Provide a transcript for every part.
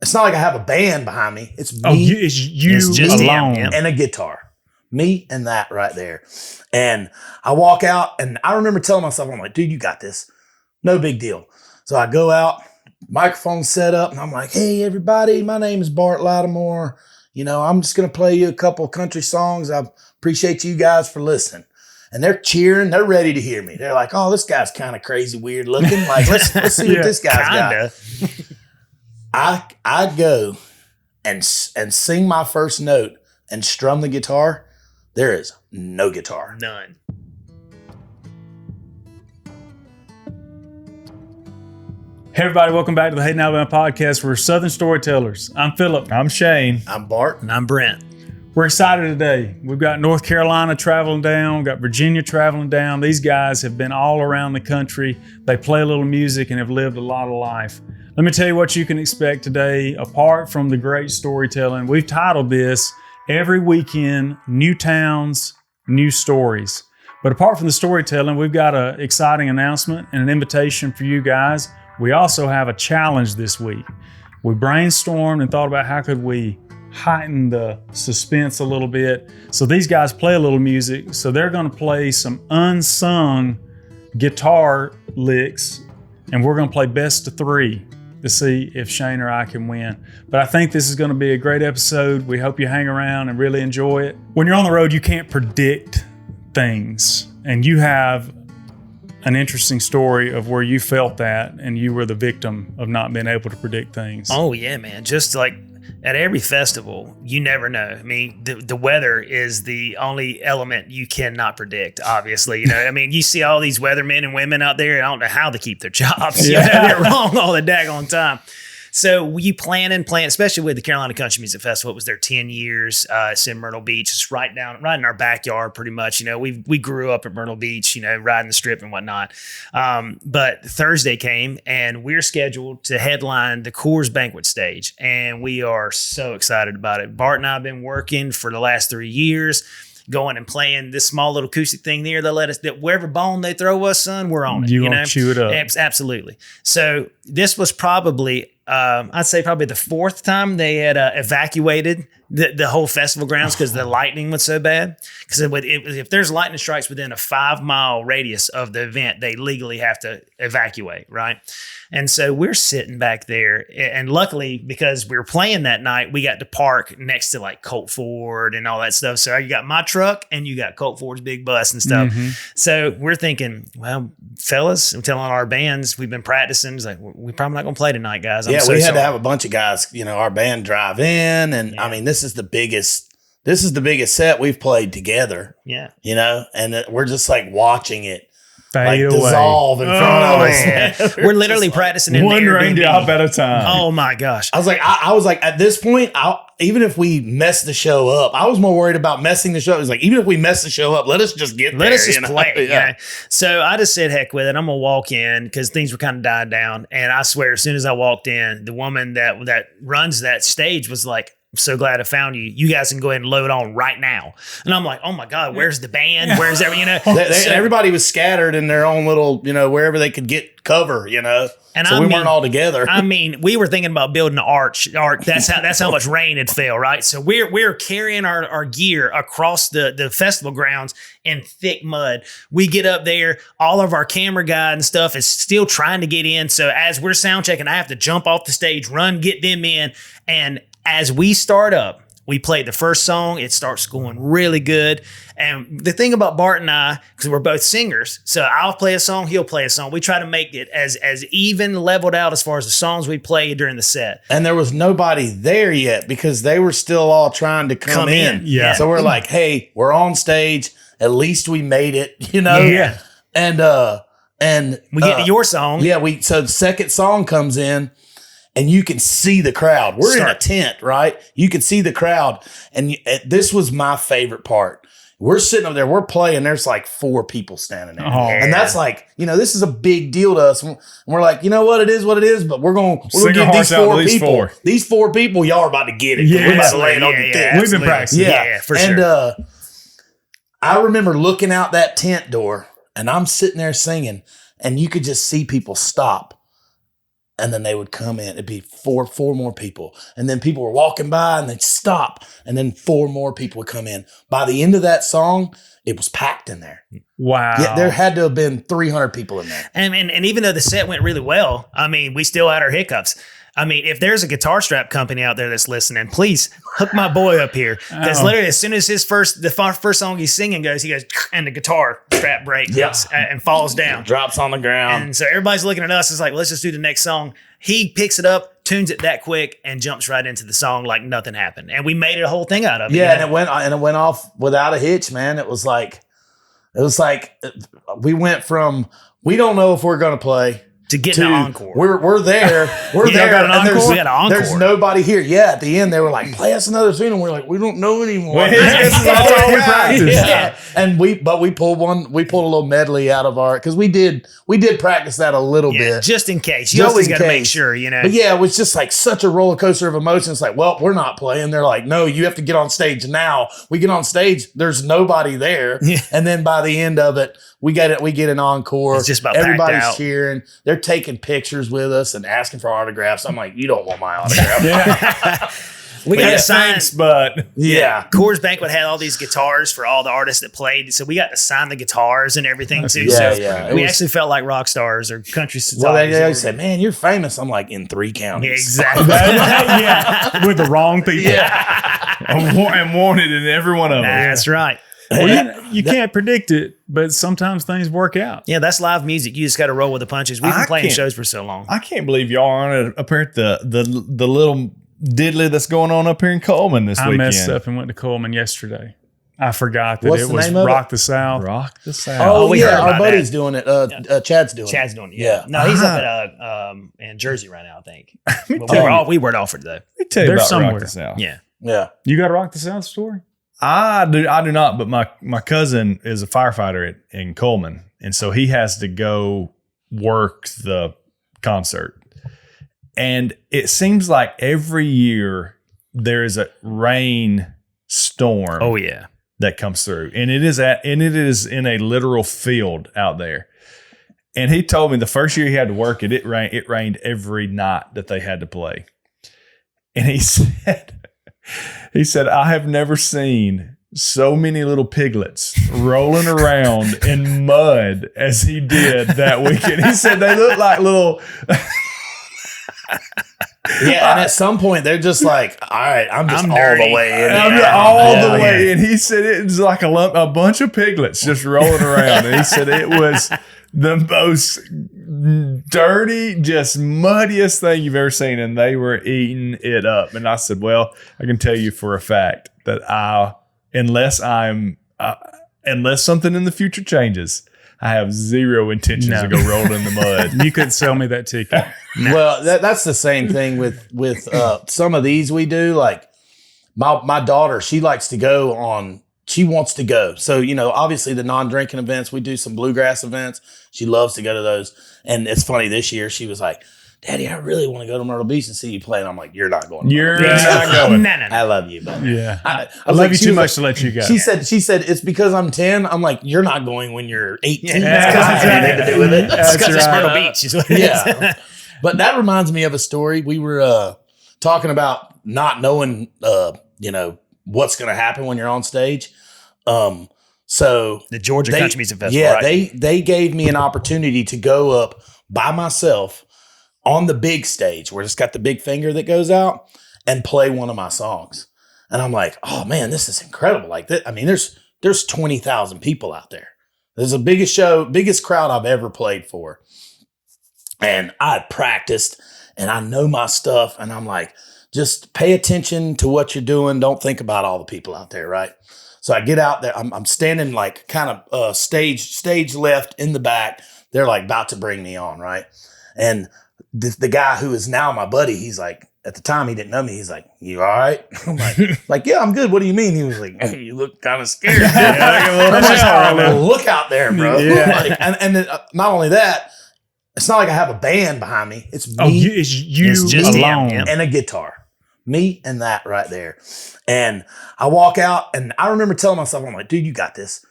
it's not like I have a band behind me. It's me. It's just alone and a guitar. Me and that right there. And I walk out and I remember telling myself, I'm like, dude, you got this. No big deal. So I go out, microphone set up, and I'm like, hey, everybody, my name is Bart Lattimore. You know, I'm just going to play you a couple country songs. I appreciate you guys for listening. And they're cheering. They're ready to hear me. They're like, oh, this guy's kind of crazy, weird looking. Like, let's see what this guy's got. I go and sing my first note and strum the guitar. There is no guitar. None. Hey everybody, welcome back to the Hayden Alabama podcast. We're Southern Storytellers. I'm Philip. I'm Shane. I'm Bart. And I'm Brent. We're excited today. We've got North Carolina traveling down. We've got Virginia traveling down. These guys have been all around the country. They play a little music and have lived a lot of life. Let me tell you what you can expect today, apart from the great storytelling. We've titled this, Every Weekend, New Towns, New Stories. But apart from the storytelling, we've got an exciting announcement and an invitation for you guys. We also have a challenge this week. We brainstormed and thought about how could we heighten the suspense a little bit. So these guys play a little music. So they're going to play some unsung guitar licks, and we're going to play best of three to see if Shane or I can win. But I think this is going to be a great episode. We hope you hang around and really enjoy it. When you're on the road, you can't predict things, and you have an interesting story of where you felt that and you were the victim of not being able to predict things. Oh yeah, man. Just like at every festival, you never know. I mean, the weather is the only element you cannot predict, obviously. You know, I mean, you see all these weathermen and women out there, I don't know how they keep their jobs. Yeah. You know, they're wrong all the daggone time. So you plan, especially with the Carolina Country Music Festival. It was their 10 years. It's in Myrtle Beach. It's right in our backyard, pretty much. You know, we grew up at Myrtle Beach, you know, riding the strip and whatnot. But Thursday came, and we're scheduled to headline the Coors Banquet Stage, and we are so excited about it. Bart and I have been working for the last 3 years, going and playing this small little acoustic thing there. They let us, that wherever bone they throw us, son, we're on it. You know, chew it up. Absolutely. So this was probably, I'd say probably the fourth time they had evacuated the whole festival grounds because the lightning was so bad. Because if there's lightning strikes within a 5-mile radius of the event, they legally have to evacuate, right? And so we're sitting back there, and luckily, because we were playing that night, we got to park next to like Colt Ford and all that stuff. So you got my truck and you got Colt Ford's big bus and stuff. Mm-hmm. So we're thinking, well, fellas, I'm telling our bands, we've been practicing. It's like, we're probably not going to play tonight, guys. We had to have a bunch of guys, you know, our band drive in. And yeah. I mean, this is the biggest set we've played together. Yeah. You know, and we're just like watching it. Fade like away. Dissolve in front of us. We're literally practicing in one raindrop at a time. Oh my gosh! I was like, at this point, even if we mess the show up, I was more worried about messing the show. It was like, even if we mess the show up, let us just get there. Let us just play. Yeah. You know? So I just said, heck with it. I'm gonna walk in because things were kind of dying down, and I swear, as soon as I walked in, the woman that runs that stage was like, I'm so glad I found you. You guys can go ahead and load on right now. And I'm like, oh my God, where's the band? Where's every, you know? Everybody was scattered in their own little, you know, wherever they could get cover, you know. And so we weren't all together. I mean, we were thinking about building an arch. That's how much rain had fell, right? So we're carrying our gear across the festival grounds in thick mud. We get up there, all of our camera guy and stuff is still trying to get in. So as we're sound checking, I have to jump off the stage, run, get them in, and as we start up, we played the first song. It starts going really good. And the thing about Bart and I, because we're both singers, so I'll play a song, he'll play a song. We try to make it as even leveled out as far as the songs we play during the set. And there was nobody there yet because they were still all trying to come in. Yeah. So we're like, hey, we're on stage. At least we made it, you know? Yeah. And we get to your song. Yeah. So the second song comes in. And you can see the crowd. We're in a tent, right? You can see the crowd. And this was my favorite part. We're sitting over there. We're playing. There's like 4 people standing there. Oh, and that's like, you know, this is a big deal to us. And we're like, you know what? It is what it is. But we're going to get these 4 people. These 4 people, y'all are about to get it. Yeah, we're about to lay it on the tent. We've been practicing. Yeah, for sure. And I remember looking out that tent door. And I'm sitting there singing. And you could just see people stop. and then they would come in. It'd be four more people. And then people were walking by and they'd stop. And then 4 more people would come in. By the end of that song, it was packed in there. Wow. Yeah, there had to have been 300 people in there. And even though the set went really well, I mean, we still had our hiccups. I mean, if there's a guitar strap company out there that's listening, please hook my boy up here. Because literally, as soon as the first song he's singing goes, he goes, and the guitar strap breaks and falls down. Drops on the ground. And so everybody's looking at us. It's like, let's just do the next song. He picks it up, tunes it that quick, and jumps right into the song like nothing happened. And we made it a whole thing out of it. Yeah, and it went off without a hitch, man. It was like we went from we don't know if we're gonna play to get an encore. We're there. We're there. Got an encore? There's, we got an encore. There's nobody here. Yeah, at the end they were like, play us another tune, and we're like, we don't know anymore. This is all we practice. Yeah. And we pulled a little medley out of our, because we did practice that a little bit. Just in case. You always got to make sure, you know. But yeah, it was just like such a roller coaster of emotions. It's like, well, we're not playing. They're like, no, you have to get on stage now. We get on stage, there's nobody there. Yeah. And then by the end of it, we get an encore. It's just about everybody's packed out. cheering. They're taking pictures with us and asking for autographs. I'm like, you don't want my autograph. Yeah. We got to sign. Thanks, but Yeah. Coors Banquet had all these guitars for all the artists that played, so we got to sign the guitars and everything too. Yeah, so yeah. we actually felt like rock stars or country stars. Well, they said, man, you're famous. I'm like, in 3 counties. Yeah, exactly. yeah, with the wrong people. Yeah. and wanted in every one of them. That's right. Well, you can't predict it, but sometimes things work out. Yeah, that's live music. You just got to roll with the punches. We've been playing can't- shows for so long. I can't believe y'all aren't up here at the little diddly that's going on up here in Coleman this I weekend. messed up and went to Coleman yesterday. I forgot that What's it the was name of Rock the South. Rock the South. Oh, we heard yeah. Our about buddy's doing it. Chad's doing it. Chad's doing it. Yeah. No, he's up at in Jersey right now, I think. But we weren't offered though. Let me tell you They're about somewhere. Rock the South. Yeah. Yeah. You got a Rock the South story? I do not, but my cousin is a firefighter in Coleman, and so he has to go work the concert. And it seems like every year there is a rain storm. Oh yeah. That comes through, and it is in a literal field out there. And he told me the first year he had to work it rained every night that they had to play. And he said, I have never seen so many little piglets rolling around in mud as he did that weekend. He said they look like little. Yeah, and at some point they're just like, all right, I'm just I'm all dirty. the way in. I'm here. all Yeah, the way. yeah. And he said it was like a bunch of piglets just rolling around. And he said it was the most dirty, just muddiest thing you've ever seen. And they were eating it up. And I said, well, I can tell you for a fact that unless something in the future changes, I have zero intentions to go roll in the mud. You couldn't sell me that ticket. Well, that's the same thing with some of these we do. Like my daughter, she likes to go on. She wants to go. So, obviously the non-drinking events, we do some bluegrass events. She loves to go to those. And it's funny, this year she was like, Daddy, I really want to go to Myrtle Beach and see you play. And I'm like, you're not going. You're not going. No. I love you, but Yeah. I I was love like, you she too was much like- to let you go. She said it's because I'm 10. I'm like, you're not going when you're 18. Yeah, That's that's got anything to do with it. It's because it's right. Myrtle Beach. Is what it is. Yeah. But that reminds me of a story. We were talking about not knowing, what's going to happen when you're on stage. So The Georgia Country Music Festival. yeah, right? they gave me an opportunity to go up by myself on the big stage where it's got the big finger that goes out and play one of my songs. And I'm like, oh man, this is incredible. Like that. I mean, there's 20,000 people out there. This is the biggest crowd I've ever played for. And I practiced and I know my stuff. And I'm like, just pay attention to what you're doing. Don't think about all the people out there. Right. So I get out there. I'm standing like kind of stage left in the back. They're like about to bring me on. Right. And the guy who is now my buddy, he's like, at the time he didn't know me. He's like, you all right? I'm like, yeah, I'm good. What do you mean? He was like, hey, you look kind of scared. I'm like, "Oh, look out there, bro. Yeah. Like, and not only that, it's not like I have a band behind me. It's me It's you It's just him, alone. yeah. and a guitar. Me and that right there. And I walk out and I remember telling myself, I'm like, dude, you got this.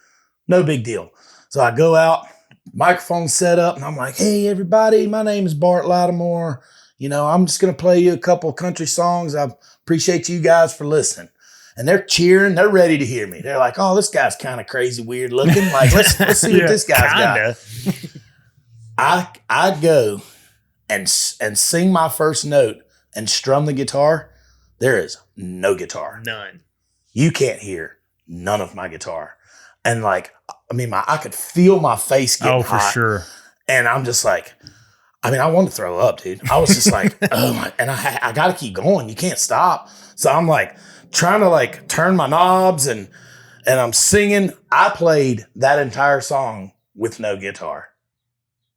No big deal. So I go out, microphone set up, and I'm like, hey, everybody, my name is Bart Lattimore. I'm just going to play you a couple country songs. I appreciate you guys for listening. And they're cheering. They're ready to hear me. They're like, oh, this guy's kind of crazy, weird looking. Like, let's see what this guy's got. I go and sing my first note and strum the guitar. There is no guitar. None. You can't hear none of my guitar. And like, I could feel my face getting hot. Oh, for sure. And I'm just like, I wanted to throw up, dude. I was just like, oh my, and I got to keep going. You can't stop. So I'm like trying to like turn my knobs and I'm singing. I played that entire song with no guitar.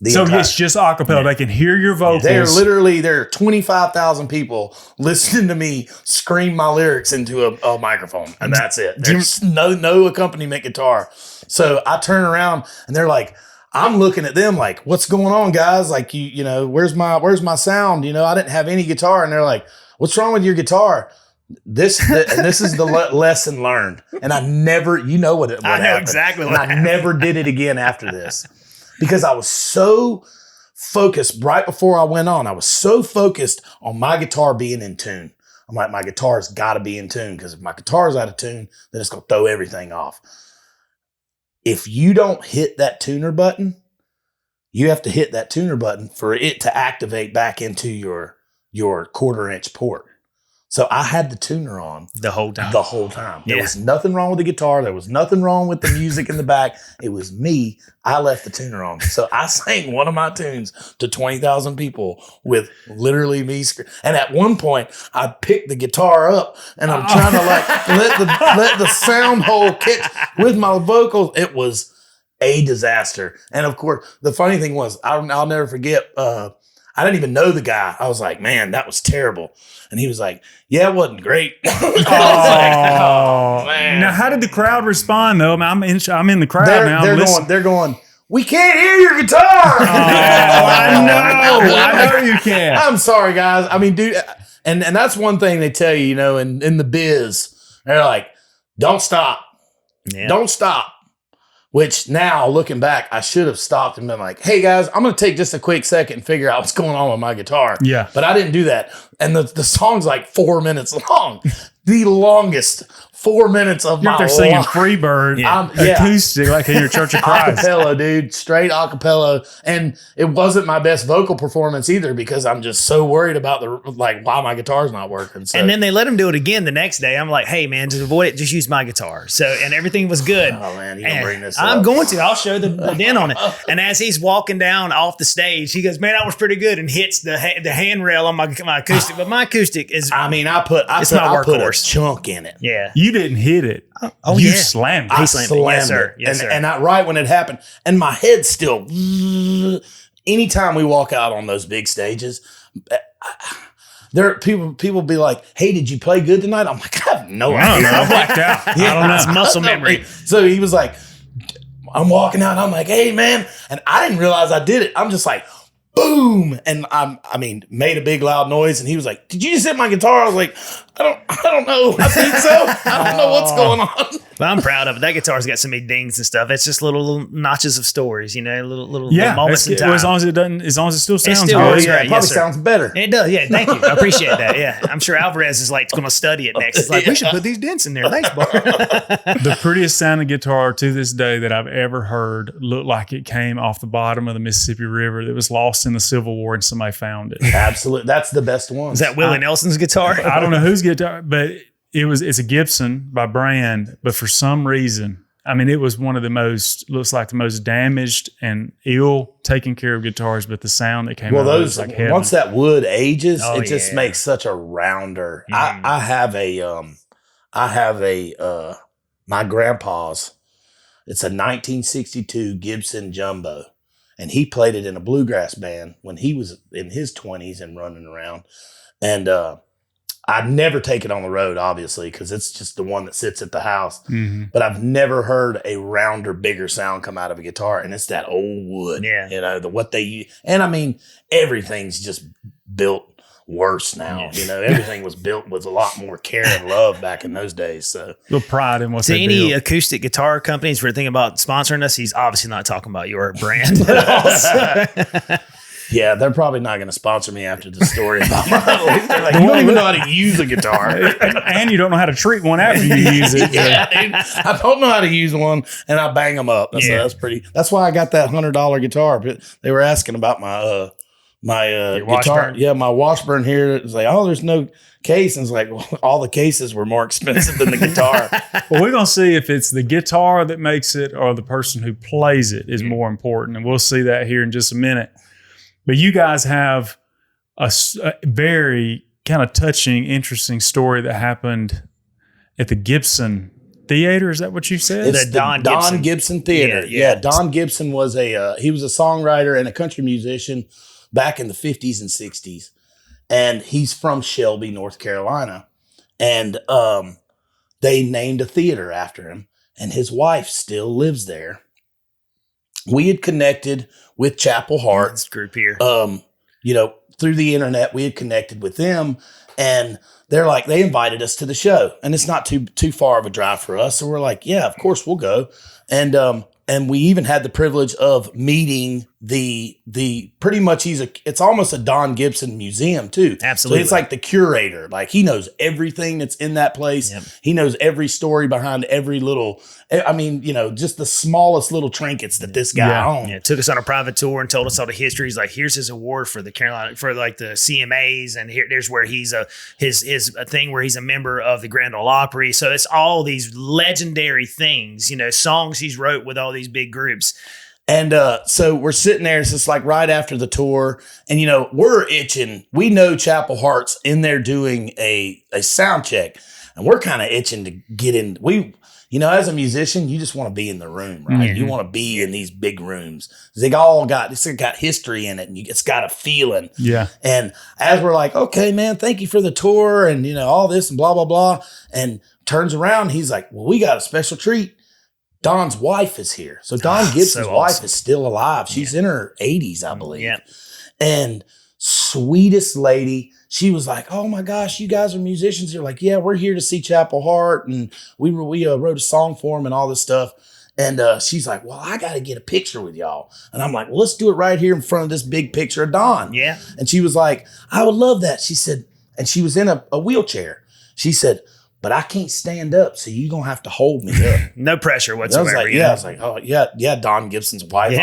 It's just a cappella. They can hear your vocals. There are 25,000 people listening to me scream my lyrics into a microphone, and that's it. There's no accompaniment guitar. So I turn around and they're like, I'm looking at them like, what's going on, guys? Like, you know, where's my sound? You know, I didn't have any guitar. And they're like, what's wrong with your guitar? This is the lesson learned. And I never, what happened. I know exactly what happened. I never did it again after this because I was so focused right before I went on. I was so focused on my guitar being in tune. I'm like, my guitar's got to be in tune because if my guitar's out of tune, then it's going to throw everything off. If you don't hit that tuner button, you have to hit that tuner button for it to activate back into your 1/4-inch port. So I had the tuner on the whole time. There was nothing wrong with the guitar. There was nothing wrong with the music in the back. It was me. I left the tuner on. So I sang one of my tunes to 20,000 people with literally me. And at one point, I picked the guitar up and I'm trying to like let the sound hole catch with my vocals. It was a disaster. And of course, the funny thing was, I'll never forget. I didn't even know the guy. I was like, man, that was terrible. And he was like, yeah, it wasn't great. I was like, oh, man. Now, how did the crowd respond, though? I'm in the crowd now. They're going, we can't hear your guitar. I know you can't. I'm sorry, guys. I mean, dude, and that's one thing they tell you, in the biz. They're like, don't stop. Yeah. Don't stop. Which now, looking back, I should have stopped and been like, hey, guys, I'm going to take just a quick second and figure out what's going on with my guitar. Yeah. But I didn't do that. And the song's like 4 minutes long. The longest 4 minutes of my life. They're singing Freebird acoustic like in your Church of Christ. Acapella, dude. Straight acapella. And it wasn't my best vocal performance either because I'm just so worried about why my guitar's not working. So. And then they let him do it again the next day. I'm like, hey, man, just avoid it. Just use my guitar. So, and everything was good. Oh, man, you gonna bring this up. I'm going to. I'll show the dent on it. And as he's walking down off the stage, he goes, man, that was pretty good, and hits the handrail on my acoustic. But my acoustic is, I put a chunk in it. Yeah. You didn't hit it. You slammed it. I slammed it. Yes, sir. Yes, sir. And right when it happened, and my head still, anytime we walk out on those big stages, there people be like, hey, did you play good tonight? I'm like, I have no idea. I blacked out. Yeah, I don't know. It's muscle memory. So he was like, I'm walking out. And I'm like, hey, man. And I didn't realize I did it. I'm just like, boom. And made a big loud noise. And he was like, did you just hit my guitar? I was like, I don't know. I think so. I don't know what's going on. But I'm proud of it. That guitar's got so many dings and stuff. It's just little notches of stories, little moments in time. As long as it still sounds still good. is, Yeah, right. it probably Yes, sir. sounds better. It does. Yeah. Thank you. I appreciate that. Yeah. I'm sure Alvarez is like going to study it next. It's like, we should put these dents in there. Thanks, Bart. The prettiest sounding guitar to this day that I've ever heard looked like it came off the bottom of the Mississippi River that was lost in the Civil War and somebody found it. Absolutely. That's the best one. Is that Willie Nelson's guitar? I don't know whose guitar, but it's a Gibson by brand, but for some reason, it was one of the most damaged and ill taken care of guitars, but the sound that came out of it was like heaven. Once that wood ages, it just makes such a rounder. I have my grandpa's, it's a 1962 Gibson Jumbo, and he played it in a bluegrass band when he was in his 20s and running around. And I'd never take it on the road, obviously, because it's just the one that sits at the house. Mm-hmm. But I've never heard a rounder, bigger sound come out of a guitar, and it's that old wood. Yeah. What they use. And everything's just built worse now. Yeah. Everything was built with a lot more care and love back in those days. So the pride in what to they any built. acoustic guitar companies who are thinking about sponsoring us, he's obviously not talking about your brand at all. Yeah, they're probably not going to sponsor me after the story about my They're like, you don't even know how to use a guitar. And you don't know how to treat one after you use it. Yeah, dude, I don't know how to use one, and I bang them up. That's pretty. That's why I got that $100 guitar. But they were asking about my guitar. Washburn? Yeah, my Washburn here. It's like, oh, there's no case, and it's like, well, all the cases were more expensive than the guitar. Well, we're going to see if it's the guitar that makes it or the person who plays it is more important. And we'll see that here in just a minute. But you guys have a very kind of touching, interesting story that happened at the Gibson Theater. Is that what you said? It's the Don Gibson Theater. Yeah. Don Gibson was he was a songwriter and a country musician back in the 50s and 60s. And he's from Shelby, North Carolina. And they named a theater after him. And his wife still lives there. We had connected with Chapel Hart. This group here. Through the internet, we had connected with them. And they invited us to the show. And it's not too far of a drive for us. So we're like, yeah, of course we'll go. And we even had the privilege of meeting the pretty much it's almost a Don Gibson museum too. Absolutely. So it's like the curator. Like he knows everything that's in that place. Yep. He knows every story behind every little, just the smallest little trinkets that this guy owns. Yeah, took us on a private tour and told us all the history. He's like, here's his award for the Carolina, for like the CMAs. And there's where he's his thing where he's a member of the Grand Ole Opry. So it's all these legendary things, songs he's wrote with all these big groups. And so we're sitting there. It's just like right after the tour. And, we're itching. We know Chapel Hart's in there doing a sound check. And we're kind of itching to get in. As a musician, you just want to be in the room, right? Mm-hmm. You want to be in these big rooms. It's got history in it, and it's got a feeling. Yeah. And as we're like, okay, man, thank you for the tour and, all this and blah, blah, blah. And turns around, he's like, well, we got a special treat. Don's wife is here. So Don Gibson's wife is still alive. She's in her 80s, I believe. Yeah. And sweetest lady. She was like, oh my gosh, you guys are musicians. You're like, yeah, we're here to see Chapel Hart. And we wrote a song for him and all this stuff. And she's like, well, I got to get a picture with y'all. And I'm like, well, let's do it right here in front of this big picture of Don. Yeah. And she was like, I would love that. She said, and she was in a wheelchair. She said, but I can't stand up, so you're going to have to hold me up. No pressure whatsoever. I was like, oh, yeah, Don Gibson's wife.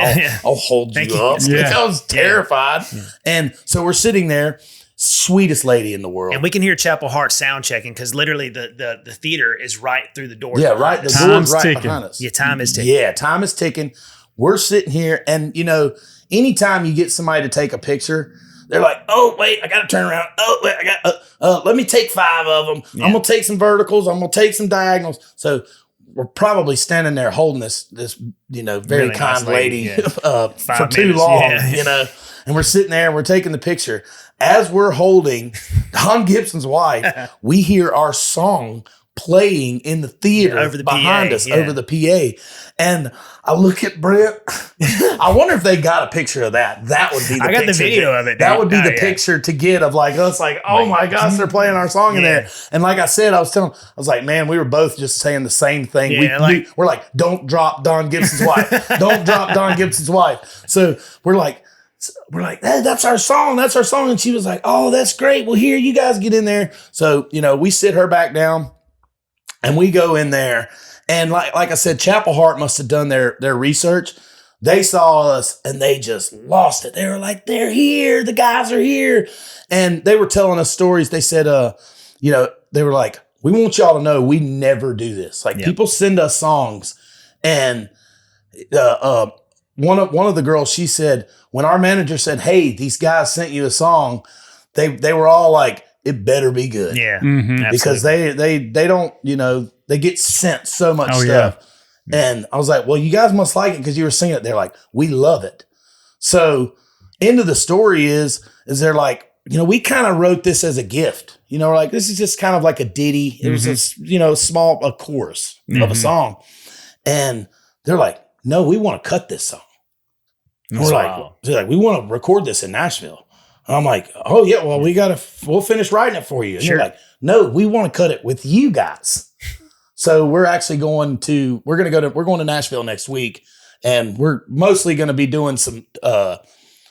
I'll hold you up. Yeah. I was terrified. Yeah. And so we're sitting there, sweetest lady in the world. And we can hear Chapel Hart sound checking because literally the theater is right through the door. Yeah, right. The door's right behind us. Yeah, time is ticking. Yeah, time is ticking. We're sitting here, and, anytime you get somebody to take a picture, they're like, oh, wait, I got to turn around. Oh, wait, let me take 5 of them. Yeah. I'm going to take some verticals. I'm going to take some diagonals. So we're probably standing there holding this very really kind nice lady for too long, and we're sitting there and we're taking the picture. As we're holding Don Gibson's wife, we hear our song playing in the theater over the behind us, over the PA. And I look at Brent. I wonder if they got a picture of that. That would be the picture. I got the video of it. Dude. That would be the picture to get of like us, like, oh my gosh, they're playing our song in there. And like I said, I was like, man, we were both just saying the same thing. Yeah, we're like, don't drop Don Gibson's wife. Don't drop Don Gibson's wife. So we're like, hey, that's our song. That's our song. And she was like, oh, that's great. Well, here, you guys get in there. So, we sit her back down. And we go in there, and like I said, Chapel Hart must have done their research. They saw us, and they just lost it. They were like, they're here. The guys are here. And they were telling us stories. They said, they were like, we want y'all to know we never do this. Like, people send us songs. And one of the girls, she said, when our manager said, hey, these guys sent you a song, they were all like, it better be good. Yeah. Mm-hmm. Because they don't, they get sent so much stuff. Yeah. And I was like, well, you guys must like it because you were singing it. They're like, we love it. So end of the story is they're like, we kind of wrote this as a gift. We're like, this is just kind of like a ditty. It was a chorus of a song. And they're like, no, we want to cut this song. And we're like, we want to record this in Nashville. I'm like, oh yeah, well, we'll finish writing it for you. And they're like, no, we want to cut it with you guys. So we're actually going to Nashville next week, and we're mostly going to be doing some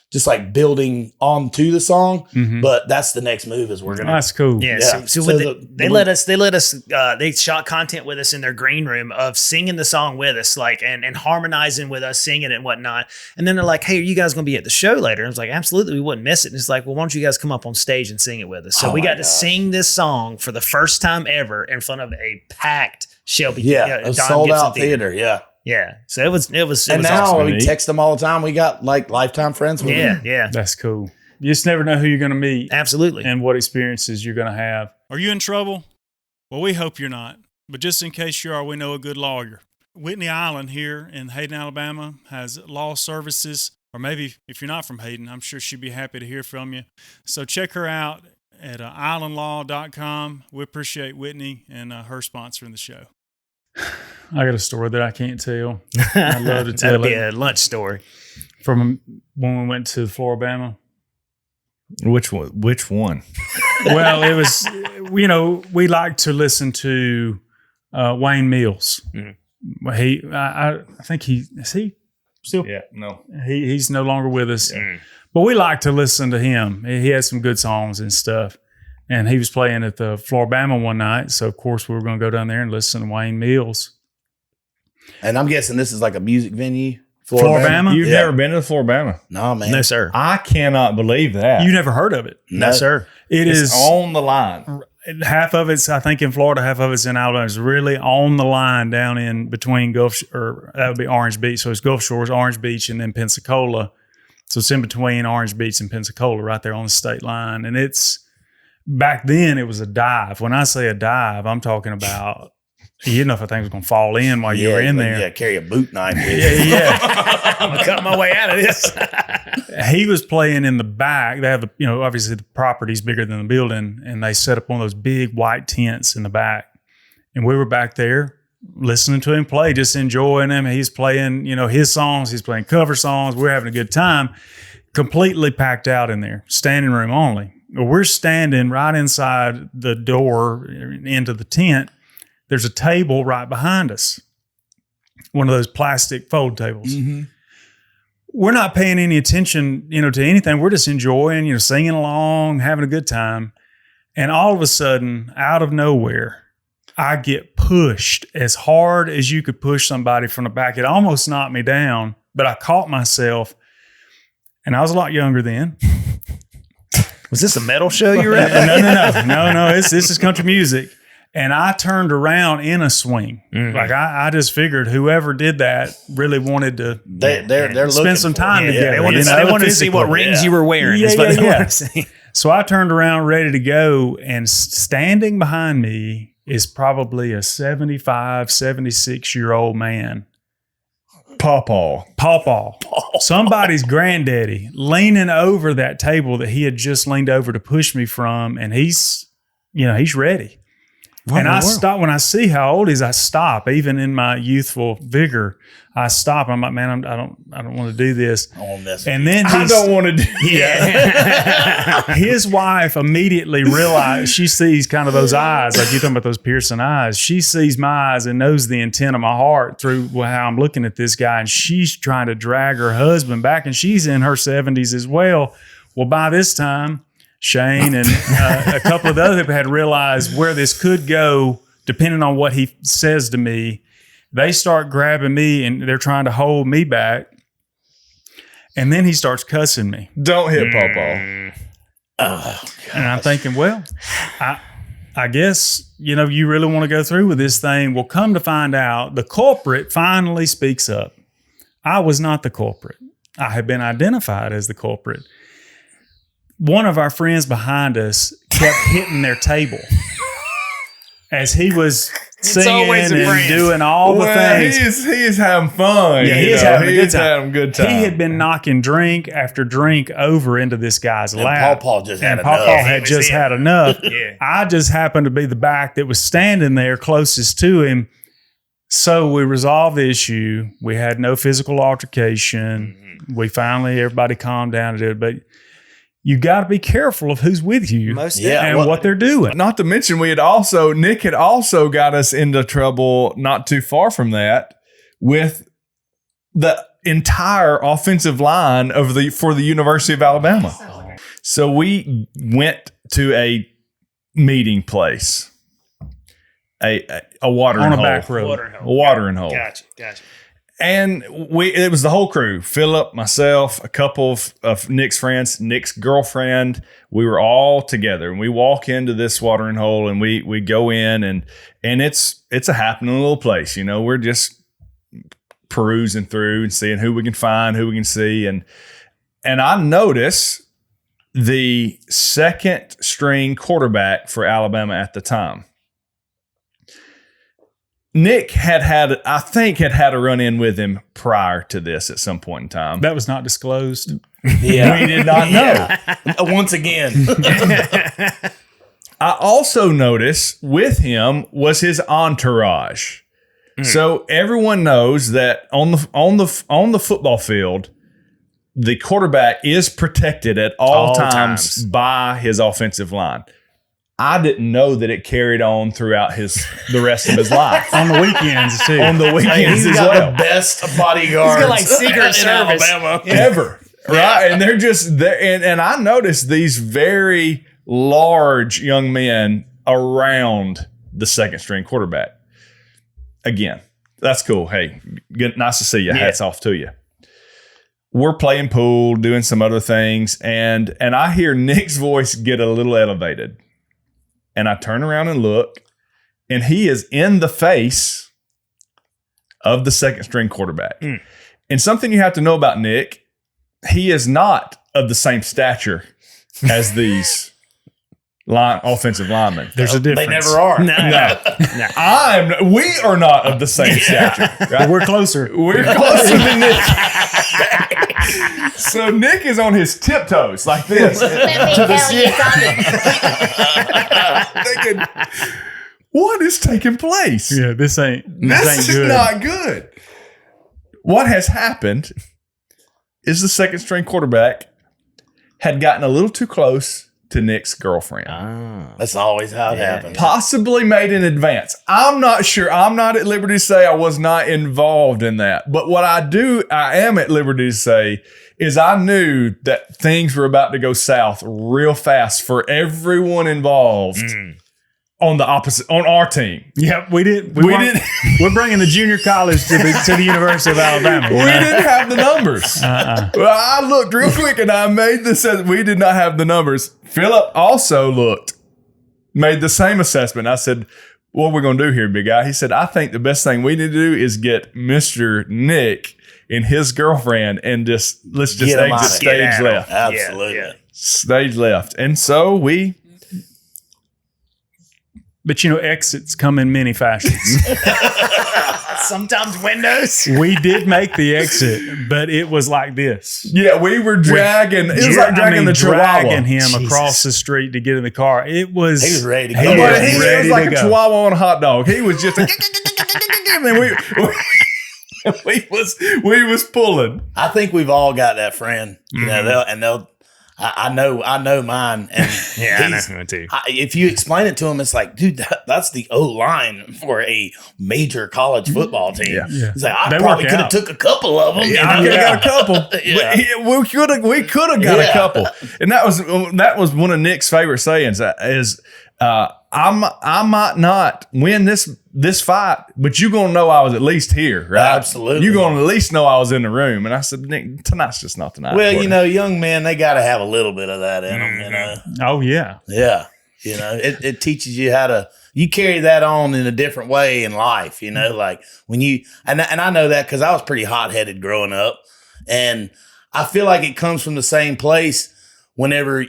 just like building onto the song. Mhm. But that's the next move is we're gonna. That's cool. Yeah, Yeah. so So they let us they shot content with us in their green room of singing the song with us, like and harmonizing with us, singing it and whatnot. And then they're like, "Hey, are you guys gonna be at the show later?" And I was like, "Absolutely, we wouldn't miss it." And it's like, "Well, why don't you guys come up on stage and sing it with us?" So Oh we my got to gosh. sing this song for the first time ever in front of a packed Shelby, Yeah, a Don sold Gibson out theater. Yeah. Yeah, so it was And now awesome. we neat. text them all the time. We got like lifetime friends with them. Yeah, That's cool. You just never know who you're going to meet absolutely. and what experiences you're going to have. Are you in trouble? Well, we hope you're not. But just in case you are, we know a good lawyer. Whitney Island here in Hayden, Alabama has law services. Or maybe if you're not from Hayden, I'm sure she'd be happy to hear from you. So check her out at islandlaw.com. We appreciate Whitney and her sponsoring the show. I got a story that I can't tell. I'd love to tell That'd be it. a lunch story. From when we went to Floribama. Which one? Well, it was, we like to listen to Wayne Mills. Mhm. I think is he still? Yeah, no. He's no longer with us, Mm. but we like to listen to him. He has some good songs and stuff. And he was playing at the Floribama one night. So, of course, we were going to go down there and listen to Wayne Mills. And I'm guessing this is like a music venue. Floribama? You've Yeah. never been to Floribama? No, man. No, sir. I cannot believe that. You never heard of it. No, sir. It It's is on the line. half of it's, I think, in Florida, half of it's in Alabama. It's really on the line down in between or that would be Orange Beach. So it's Gulf Shores, Orange Beach, and then Pensacola. So it's in between Orange Beach and Pensacola, right there on the state line. And back then it was a dive. When I say a dive, I'm talking about, you didn't know if a thing was going to fall in while you were in there. Yeah, carry a boot knife. Yeah. I'm gonna cut my way out of this. He was playing in the back. They have obviously the property's bigger than the building, and they set up one of those big white tents in the back. And we were back there listening to him play, just enjoying him. He's playing, his songs. He's playing cover songs. We're having a good time. Completely packed out in there, standing room only. Well, we're standing right inside the door into the tent. There's a table right behind us, one of those plastic fold tables. Mm-hmm. We're not paying any attention, to anything. We're just enjoying, singing along, having a good time. And all of a sudden, out of nowhere, I get pushed as hard as you could push somebody from the back. It almost knocked me down, but I caught myself. And I was a lot younger then. Was this a metal show you were at? No. This is country music. And I turned around in a swing. Mhm. Like I just figured whoever did that really wanted to They're spend looking some for time it. together. They wanted to see what physically. rings you were wearing. Yeah, is what yeah, they yeah. wanted to see. So I turned around ready to go, and standing behind me is probably a 75, 76-year-old man. Pawpaw. Somebody's granddaddy leaning over that table that he had just leaned over to push me from, and he's ready. And I stop when I see how old he is. I stop, even in my youthful vigor. I stop. I'm like, man, I don't want to do this. I won't mess with And then I don't want to do his wife immediately realized, she sees kind of those eyes, like you're talking about those piercing eyes. She sees my eyes and knows the intent of my heart through how I'm looking at this guy. And she's trying to drag her husband back, and she's in her 70s as well. Well, by this time, Shane and a couple of the other people had realized where this could go, depending on what he says to me. They start grabbing me, and they're trying to hold me back. And then he starts cussing me. Don't hit Pawpaw. And I'm thinking, well, I guess, you really want to go through with this thing. Well, come to find out, the culprit finally speaks up. I was not the culprit. I had been identified as the culprit. One of our friends behind us kept hitting their table as he was singing always a and friend. doing all the things. He is having fun. Yeah, he is having a good time. Having a good time. He had been knocking drink after drink over into this guy's lap. Pawpaw just had And enough. Pawpaw had just had enough. Yeah. I just happened to be the back that was standing there closest to him. So we resolved the issue. We had no physical altercation. We finally, everybody calmed down and did it. But you got to be careful of who's with you Most and what they're doing. Not to mention, Nick had also got us into trouble not too far from that with entire offensive line for the University of Alabama. So we went to a meeting place, a watering hole. On a back road. A watering hole. Gotcha. And it was the whole crew, Philip, myself, a couple of Nick's friends, Nick's girlfriend. We were all together, and we walk into this watering hole, and we go in, and it's a happening little place. You know, we're just perusing through and seeing who we can find, who we can see. And I notice the second string quarterback for Alabama at the time. Nick had a run-in with him prior to this at some point in time. That was not disclosed. Yeah. We did not know. Yeah. Once again. I also noticed with him was his entourage. So everyone knows that on the football field, the quarterback is protected at all times by his offensive line. I didn't know that it carried on throughout the rest of his life. On the weekends, too. On the weekends He's as got well. the best bodyguards. He's got like Secret in Service. Alabama. Ever. Right? And they're just there. And I noticed these very large young men around the second string quarterback. Again, that's cool. Hey, good, nice to see you. Hats off to you. We're playing pool, doing some other things, and I hear Nick's voice get a little elevated. And I turn around and look, and he is in the face of the second string quarterback. And something you have to know about Nick, he is not of the same stature as these offensive linemen. There's a difference. They never are. No. We are not of the same stature. Right? But we're closer. We're closer than Nick. So Nick is on his tiptoes like this. Thinking, what is taking place? Yeah, this ain't This is good. not good. What has happened is the second string quarterback had gotten a little too close to Nick's girlfriend. That's always how it happens. Possibly made in advance. I'm not sure. I'm not at liberty to say I was not involved in that. But what I am at liberty to say is I knew that things were about to go south real fast for everyone involved on our team. Yeah, we didn't. We're bringing the junior college to the University of Alabama. We didn't have the numbers. Well, I looked real quick and I made this as we did not have the numbers. Philip also made the same assessment. I said, what are we going to do here, big guy? He said, I think the best thing we need to do is get Mr. Nick and his girlfriend and let's just exit stage left. Absolutely. Stage left. And so we... But exits come in many fashions. Sometimes windows. We did make the exit, but it was like this. Yeah, we were dragging. It was like dragging the Chihuahua. Dragging him across the street to get in the car. It was. He was ready to go. He was like a Chihuahua on a hot dog. He was just. And then we was pulling. I think we've all got that friend. They'll. I know mine, and I know him too. If you explain it to him, it's like, dude, that's the O line for a major college football team. Yeah. He's like, I They probably work could have out. took a couple of them. I could have got a couple. We could have got a couple, and that was one of Nick's favorite sayings. Is I might not win this fight, but you're gonna know I was at least here, right? Absolutely. You're gonna at least know I was in the room. And I said, Nick, tonight's just not the night. Well, young men, they got to have a little bit of that in them. Oh yeah. Yeah. It teaches you how to. You carry that on in a different way in life. Like when you and I know that because I was pretty hot-headed growing up, and I feel like it comes from the same place. Whenever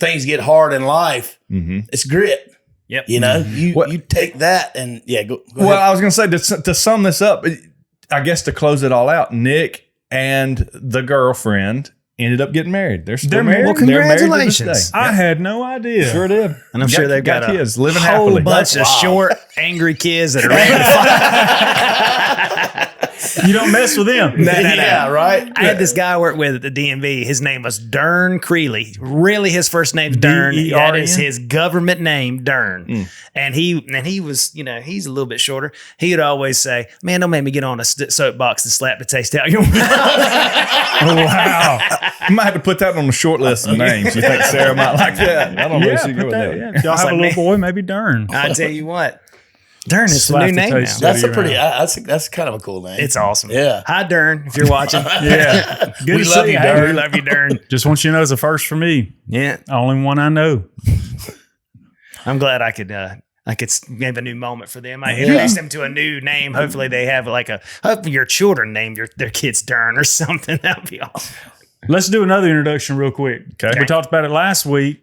things get hard in life, it's grit. Yep. You take that and go well, ahead. I was going to say, to sum this up, I guess to close it all out, Nick and the girlfriend ended up getting married. They're married. Well, congratulations. I had no idea. Sure did. And I'm sure they've got kids living whole happily. bunch of short, angry kids that are ready to fight. You don't mess with them. No. Yeah, right. I had this guy I worked with at the DMV. His name was Dern Creeley. Really, his first name's Dern. D-E-R-N? That is his government name, Dern. And he was, you know, he's a little bit shorter. He would always say, "Man, don't make me get on a soapbox and slap the taste out your mouth." Oh, wow. I might have to put that on the short list of names. You think Sarah might like that? I don't know if she can go with that. Y'all have like, a little man. boy, maybe Dern. I tell you what, Dern is the Slap new the name now. taste. That's a Your pretty. mouth. That's kind of a cool name. It's awesome. Yeah. Hi, Dern, if you're watching. Yeah. Good We to love see you, Hey, Dern. We love you, Dern. Just want you to know it's a first for me. Yeah, Only one I know. I'm glad I could give a new moment for them. I Yeah. introduced them to a new name. Hopefully they have hopefully your children name their kids Dern or something. That'd be awesome. Let's do another introduction real quick. Okay. We talked about it last week,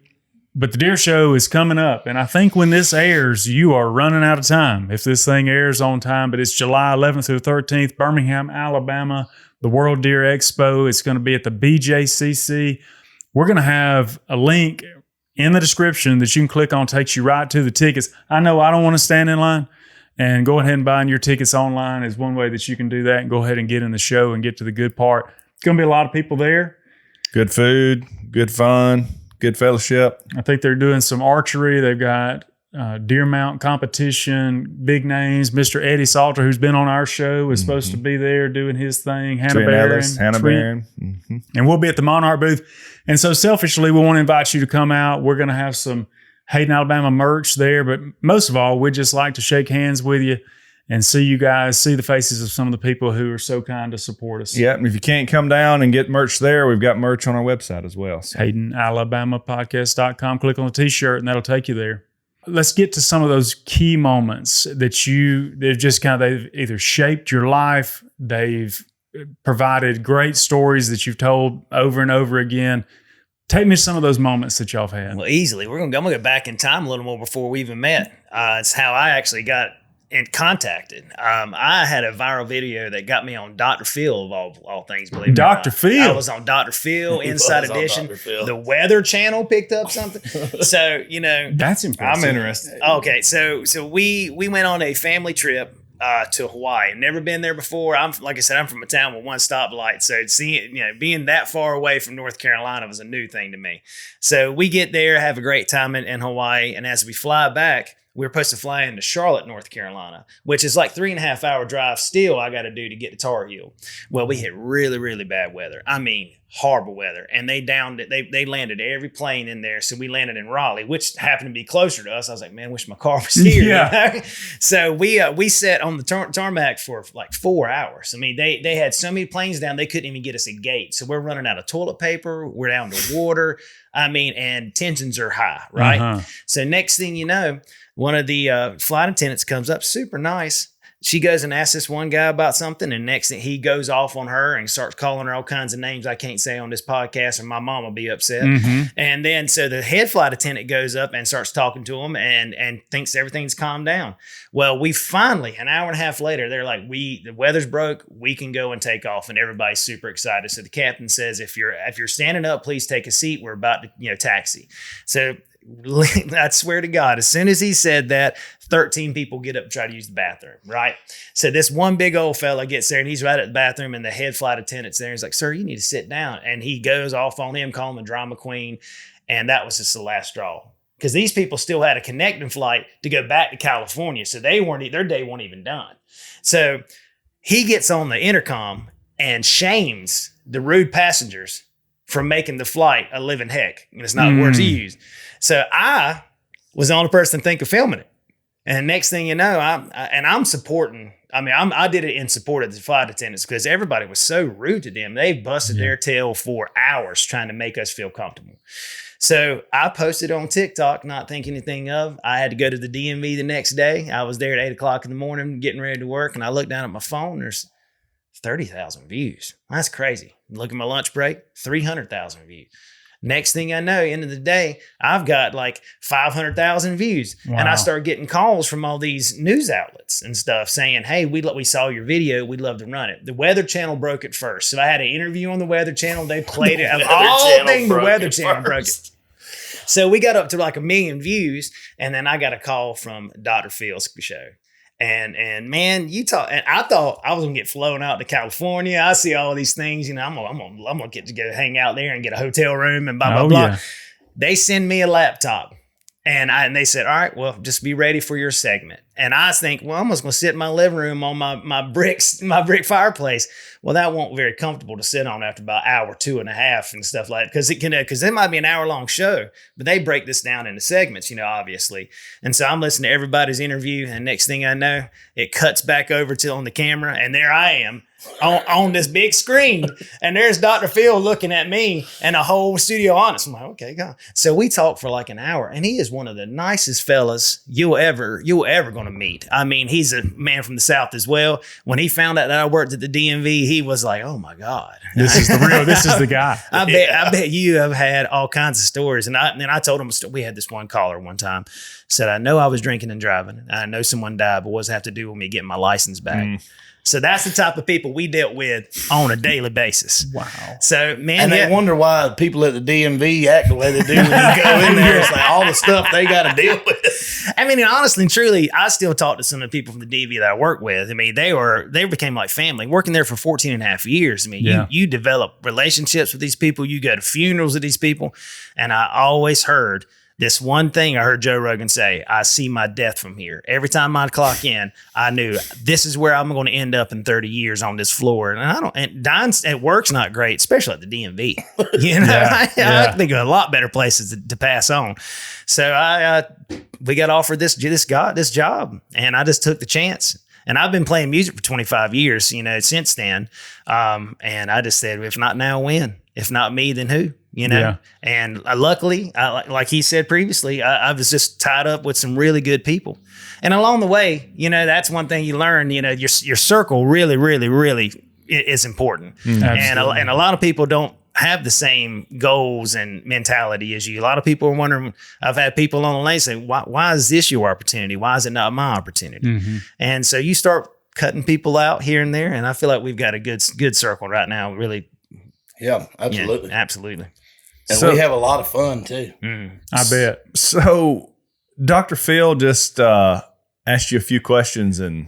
but the Deer Show is coming up. And I think when this airs, you are running out of time. If this thing airs on time, but it's July 11th through 13th, Birmingham, Alabama, the World Deer Expo. It's going to be at the BJCC. We're going to have a link in the description that you can click on, takes you right to the tickets. I know I don't want to stand in line, and go ahead and buying your tickets online is one way that you can do that and go ahead and get in the show and get to the good part. It's going to be a lot of people there. Good food, good fun, good fellowship. I think they're doing some archery. They've got deer mount competition, big names. Mr. Eddie Salter, who's been on our show, is supposed to be there doing his thing. Hannah Barron. And we'll be at the Monarch booth. And so selfishly, we want to invite you to come out. We're going to have some Hayden, Alabama merch there. But most of all, we'd just like to shake hands with you and see you guys, see the faces of some of the people who are so kind to support us. Yeah, and if you can't come down and get merch there, we've got merch on our website as well. So. HaydenAlabamaPodcast.com. Click on the t-shirt and that'll take you there. Let's get to some of those key moments that they've just they've either shaped your life, they've provided great stories that you've told over and over again. Take me to some of those moments that y'all have had. Well, easily. I'm gonna go back in time a little more before we even met. It's how I actually got contacted. I had a viral video that got me on Dr. Phil of all things. Believe it or not. Dr. Phil? I was on Dr. Phil, Inside was on Edition. Dr. Phil. The Weather Channel picked up something. So That's impressive. I'm interested. Okay, so we went on a family trip to Hawaii. Never been there before. Like I said, I'm from a town with one stoplight, so being that far away from North Carolina was a new thing to me. So we get there, have a great time in Hawaii, and as we fly back, we're supposed to fly into Charlotte, North Carolina, which is like 3.5 hour drive still I got to do to get to Tar Heel. Well, we hit really, really bad weather. I mean, horrible weather. And they downed it. They landed every plane in there. So we landed in Raleigh, which happened to be closer to us. I was like, man, wish my car was here. Yeah. You know? So we sat on the tarmac for like 4 hours. I mean, they had so many planes down, they couldn't even get us a gate. So we're running out of toilet paper. We're down to water. I mean, and tensions are high, right? Uh-huh. So next thing you know, one of the flight attendants comes up, super nice. She goes and asks this one guy about something, and next thing he goes off on her and starts calling her all kinds of names I can't say on this podcast, or my mom will be upset. Mm-hmm. And then so the head flight attendant goes up and starts talking to him and thinks everything's calmed down. Well, we finally, an hour and a half later, they're like, the weather's broke, we can go and take off, and everybody's super excited. So the captain says, if you're standing up, please take a seat. We're about to taxi. So I swear to God, as soon as he said that, 13 people get up and try to use the bathroom, right? So this one big old fella gets there and he's right at the bathroom, and the head flight attendant's there. He's like, sir, you need to sit down. And he goes off on him, calling him the drama queen. And that was just the last straw, because these people still had a connecting flight to go back to California. So their day wasn't even done. So he gets on the intercom and shames the rude passengers for making the flight a living heck. And it's not words he used. So I was the only person to think of filming it. And next thing you know, I'm supporting. I mean, I did it in support of the flight attendants because everybody was so rude to them. They busted their tail for hours trying to make us feel comfortable. So I posted on TikTok, not thinking anything of. I had to go to the DMV the next day. I was there at 8 o'clock in the morning getting ready to work. And I looked down at my phone. There's 30,000 views. That's crazy. Look at my lunch break, 300,000 views. Next thing I know, end of the day, I've got like 500,000 views. Wow. And I start getting calls from all these news outlets and stuff saying, hey, we saw your video. We'd love to run it. The Weather Channel broke it first. So I had an interview on the Weather Channel. They played it. Of all things, the Weather Channel broke it. So we got up to like 1 million views. And then I got a call from Dr. Phil's show. And man, and I thought I was gonna get flown out to California. I see all these things, you know, I'm gonna get to go hang out there and get a hotel room and blah, blah, blah. Yeah. They send me a laptop and they said, all right, well, just be ready for your segment. And I think, well, I'm just going to sit in my living room on my brick fireplace. Well, that won't be very comfortable to sit on after about an hour, 2.5 and stuff like that. Because it might be an hour long show, but they break this down into segments, you know, obviously. And so I'm listening to everybody's interview. And next thing I know, it cuts back over to on the camera. And there I am on this big screen. And there's Dr. Phil looking at me and a whole studio audience. I'm like, okay, go. So we talked for like an hour. And he is one of the nicest fellas you'll ever going to meet. I mean, he's a man from the South as well. When he found out that I worked at the DMV, he was like, oh my God. This is the guy. I bet you have had all kinds of stories. And then I told him, we had this one caller one time, said, I know I was drinking and driving. I know someone died, but what does it have to do with me getting my license back? So that's the type of people we dealt with on a daily basis. Wow. So, man. And they wonder why the people at the DMV act the way they do when you go in there. It's like all the stuff they got to deal with. I mean, honestly and truly, I still talk to some of the people from the DMV that I work with. I mean, they became like family. Working there for 14 and a half years. I mean, you develop relationships with these people. You go to funerals of these people. And I always heard this one thing I heard Joe Rogan say, I see my death from here. Every time I'd clock in, I knew this is where I'm going to end up in 30 years on this floor. And dying at work's not great, especially at the DMV. You know, I think of a lot better places to pass on. So we got offered this job, and I just took the chance. And I've been playing music for 25 years, you know, since then. And I just said, if not now, when? If not me, then who? You know, and luckily, like he said previously, I was just tied up with some really good people. And along the way, you know, that's one thing you learn, you know, your circle really, really, really is important. And a lot of people don't have the same goals and mentality as you. A lot of people are wondering, I've had people on the lane say, why is this your opportunity? Why is it not my opportunity? And so you start cutting people out here and there. And I feel like we've got a good circle right now. Really. Yeah, absolutely. Yeah, absolutely. And we have a lot of fun too. I bet. So Dr. Phil just asked you a few questions and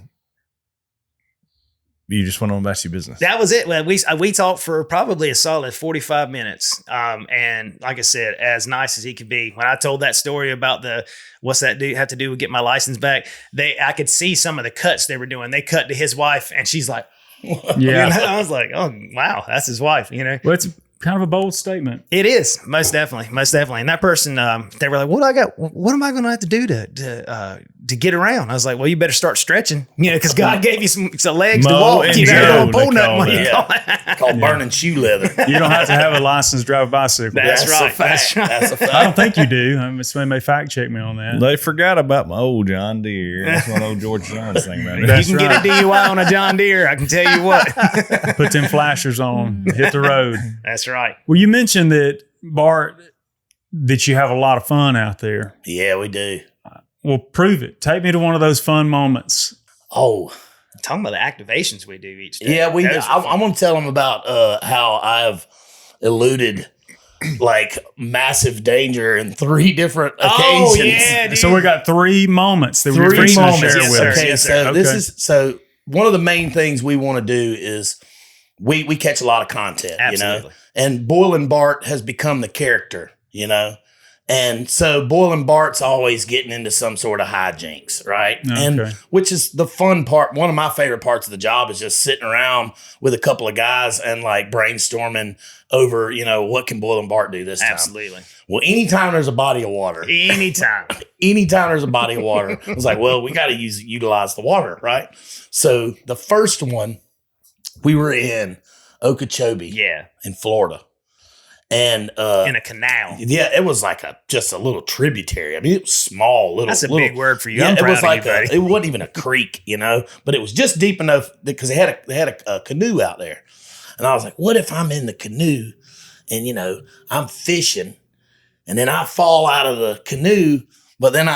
you just went on about your business. That was it. Well, we talked for probably a solid 45 minutes. And like I said, as nice as he could be, when I told that story about what's that have to do with getting my license back, I could see some of the cuts they were doing. They cut to his wife and she's like, yeah. You know, I was like, oh, wow, that's his wife, you know. Well, it's kind of a bold statement. It is, most definitely. And that person, they were like, what am I going to have to do to get around? I was like, well, you better start stretching, you know, because God gave you some legs to walk. You know, don't pull nothing. Called burning shoe leather. You don't have to have a license to drive a bicycle. That's right. That's a fact. I don't think you do. Somebody may fact check me on that. They forgot about my old John Deere. That's what old George Jones thing about it. You can get a DUI on a John Deere. I can tell you what. Put them flashers on, hit the road. That's right. Well, you mentioned that, Bart, that you have a lot of fun out there. Yeah, we do. Well, prove it. Take me to one of those fun moments. Oh, talking about the activations we do each day. Yeah, I'm going to tell them about how I've eluded like massive danger in 3 different occasions. Oh, yeah, dude. So we got 3 moments that we're going to share with us. Okay, so this is one of the main things we want to do is we catch a lot of content, Absolutely. you know, and Boyle Bart has become the character, you know. And so Boyle Bart's always getting into some sort of hijinks, right? Okay. And which is the fun part. One of my favorite parts of the job is just sitting around with a couple of guys and like brainstorming over, you know, what can Boyle Bart do this time? Absolutely. Well, anytime there's a body of water. Anytime there's a body of water. I was like, well, we got to utilize the water, right? So the first one, we were in Okeechobee in Florida. And in a canal. Yeah, it was like just a little tributary. I mean, it was small, That's a big word for you. Yeah, I'm proud it was of like you, buddy. it wasn't even a creek, you know, but it was just deep enough because they had a canoe out there. And I was like, what if I'm in the canoe and, you know, I'm fishing and then I fall out of the canoe, but then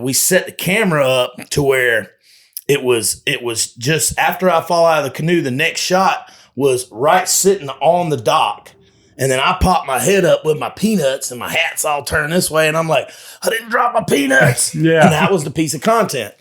we set the camera up to where it was just after I fall out of the canoe, the next shot was right sitting on the dock. And then I pop my head up with my peanuts and my hat's all turned this way. And I'm like, I didn't drop my peanuts. Yeah. And that was the piece of content.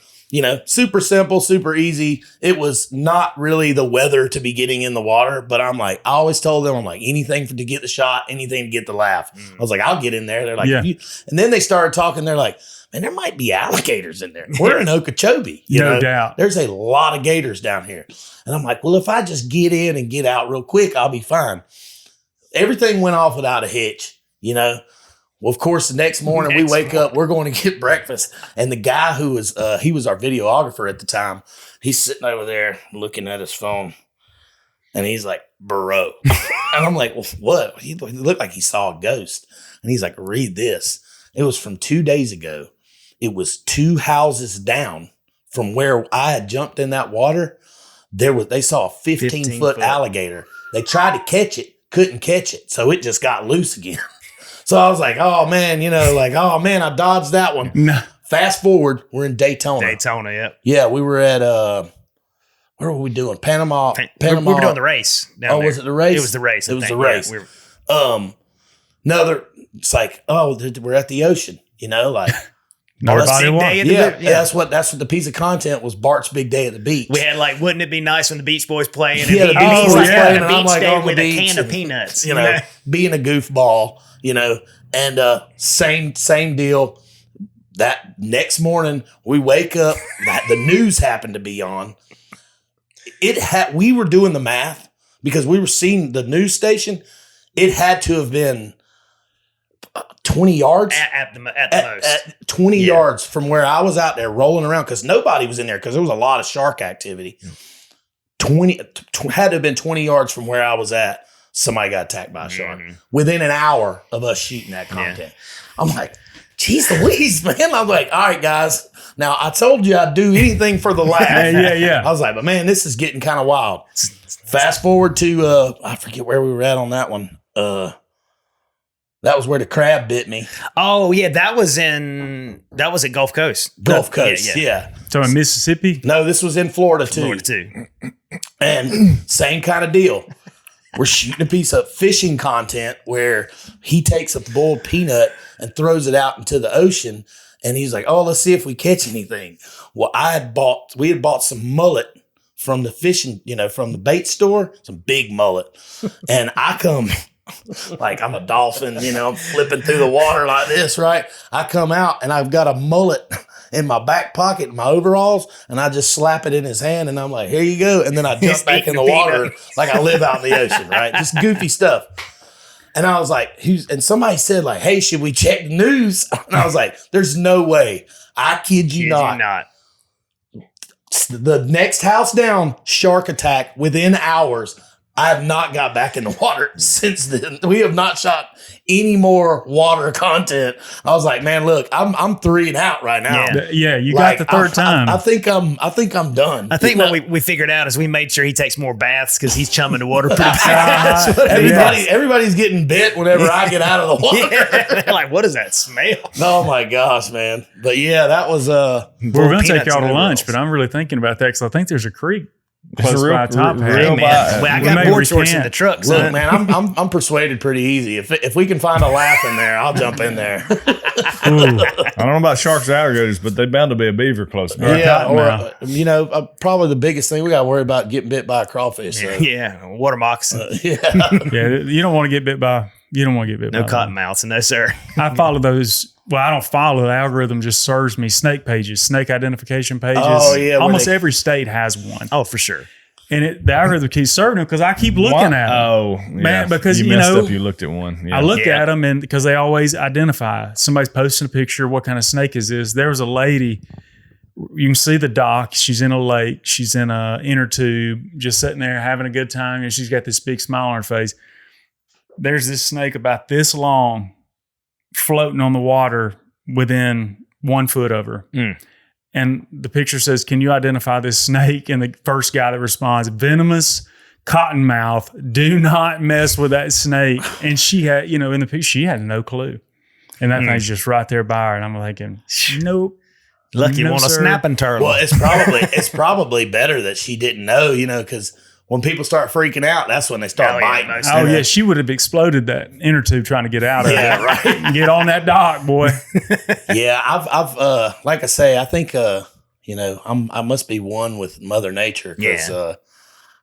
super simple, super easy. It was not really the weather to be getting in the water, but I'm like, I always told them, I'm like, anything to get the shot, anything to get the laugh. I was like, I'll get in there. They're like, and then they started talking. They're like, man, there might be alligators in there. We're in Okeechobee. No doubt. There's a lot of gators down here. And I'm like, well, if I just get in and get out real quick, I'll be fine. Everything went off without a hitch, Well, of course, the next morning we wake up, we're going to get breakfast. And the guy who was, he was our videographer at the time. He's sitting over there looking at his phone. And he's like, bro. And I'm like, well, what? He looked like he saw a ghost. And he's like, read this. It was from 2 days ago. It was 2 houses down from where I had jumped in that water. They saw a 15-foot alligator. They tried to catch it, couldn't catch it. So it just got loose again. So I was like, oh man, I dodged that one. No. Fast forward, we're in Daytona. Yep. Yeah, we were at where were we doing? Panama. We were doing the race. Down there. Was it the race? It was the race. It was the race. Yeah, It's like, we're at the ocean, like Another body of water. Yeah, that's what the piece of content was. Bart's big day at the beach. We had wouldn't it be nice when the Beach Boys play and the Beach Boys playing, and I'm like on the with a beach can of peanuts, being a goofball, and same deal. That next morning we wake up, the news happened to be on. We were doing the math because we were seeing the news station. It had to have been 20 yards at the most. At 20 yards from where I was out there rolling around because nobody was in there because there was a lot of shark activity. 20 had to have been 20 yards from where I was at. Somebody got attacked by a shark within an hour of us shooting that content. I'm like, geez Louise, man. I'm like, all right, guys. Now, I told you I'd do anything for the laugh. Yeah. I was like, but man, this is getting kind of wild. Fast forward to, I forget where we were at on that one. That was where the crab bit me. Oh, yeah. That was at Gulf Coast. Gulf Coast, yeah. So in Mississippi? No, this was in Florida, too. And same kind of deal. We're shooting a piece of fishing content where he takes a boiled peanut and throws it out into the ocean. And he's like, oh, let's see if we catch anything. Well, we had bought some mullet from the fishing, from the bait store, some big mullet. And I come like I'm a dolphin, I'm flipping through the water like this, right? I come out and I've got a mullet in my back pocket, my overalls, and I just slap it in his hand and I'm like, here you go. And then I jump back in the water like I live out in the ocean, right? Just goofy stuff. And I was like, and somebody said like, hey, should we check the news? And I was like, there's no way. I kid you not. The next house down, shark attack within hours. I have not got back in the water since then. We have not shot any more water content. I was like, man, look, I'm 3 and out right now. Yeah, you got the third time. I think I'm done. I think what we figured out is we made sure he takes more baths because he's chumming the water pretty bad. Everybody's getting bit whenever I get out of the water. They're like, what is that smell? Oh my gosh, man. But yeah, that was we're going to take y'all to lunch, but I'm really thinking about that because I think there's a creek close by Top Hat. Hey, man. I got board shorts in the truck. Look, man, I'm persuaded pretty easy. If we can find a laugh in there, I'll jump in there. I don't know about sharks or alligators, but they're bound to be a beaver close by. Yeah, probably the biggest thing we got to worry about getting bit by a crawfish. So. Yeah, water moccasin. Yeah, you don't want to get bit by. You don't want to get bit by. No cottonmouths, no sir. I follow those. Well, I don't follow. The algorithm just serves me snake pages, snake identification pages. Oh, yeah. Almost every state has one. Oh, for sure. And the algorithm keeps serving them because I keep looking at them. Oh, man, because you messed up. You looked at one. Yeah. I look at them and because they always identify. Somebody's posting a picture. What kind of snake is this? There was a lady. You can see the dock. She's in a lake. She's in a inner tube, just sitting there having a good time, and she's got this big smile on her face. There's this snake about this long, floating on the water within 1 foot of her. And the picture says, can you identify this snake? And the first guy that responds, venomous cottonmouth. Do not mess with that snake. And she had, in the picture, she had no clue. And that thing's just right there by her. And I'm thinking, nope. Lucky no, one a sir. snapping turtle. Well, it's probably better that she didn't know, because when people start freaking out, that's when they start biting. Yeah, she would have exploded that inner tube trying to get out of it. Right. Get on that dock, boy. Yeah, I've like I say, I think I must be one with Mother Nature because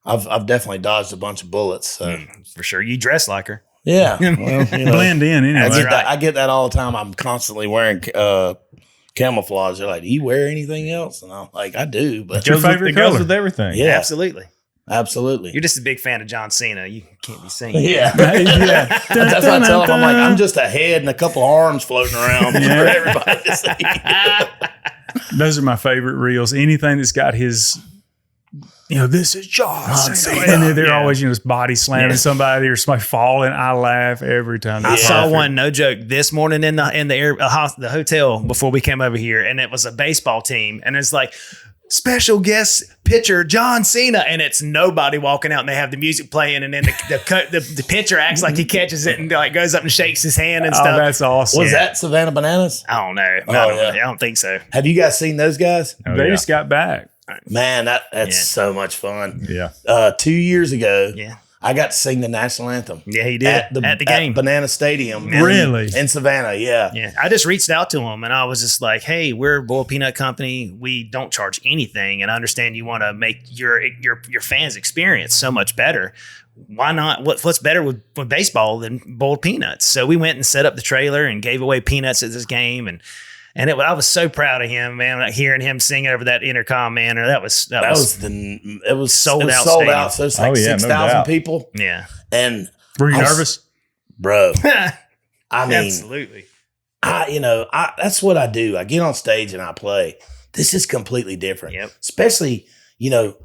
I've definitely dodged a bunch of bullets. So For sure. You dress like her. yeah, well, Blend in anyway. I get that all the time. I'm constantly wearing camouflage. They're like, "Do you wear anything else?" And I'm like, "I do." But Your favorite it goes color. with everything. yeah, Absolutely. absolutely. You're just a big fan of John Cena. You can't be singing. Yeah. Yeah. That's what I tell them. I'm like, I'm just a head and a couple arms floating around for everybody to see. Those are my favorite reels. Anything that's got his, this is John Cena. And they're always, just body slamming somebody or somebody falling. I laugh every time. I saw one, no joke, this morning in the hotel before we came over here, and it was a baseball team, and it's like special guest pitcher John Cena, and it's nobody walking out, and they have the music playing, and then the pitcher acts like he catches it and like goes up and shakes his hand and stuff. Oh, that's awesome. Was that Savannah Bananas? I don't know. I don't think so. Have you guys seen those guys? They just got back. Man, that's so much fun. Yeah. 2 years ago, Yeah. I got to sing the national anthem. Yeah, he did at the game. At Banana Stadium. Really? In Savannah, yeah. Yeah, I just reached out to him and I was just like, "Hey, we're a boiled peanut company. We don't charge anything, and I understand you want to make your fans' experience so much better. Why not? What's better with baseball than boiled peanuts?" So we went and set up the trailer and gave away peanuts at this game, and I was so proud of him, man. Like hearing him sing over that intercom, man. It was sold out. Sold out. So it's like 6,000 doubt. people. Yeah, And Were you nervous? bro, I mean, absolutely. that's what I do. I get on stage and I play. This is completely different. Yep. Especially, you're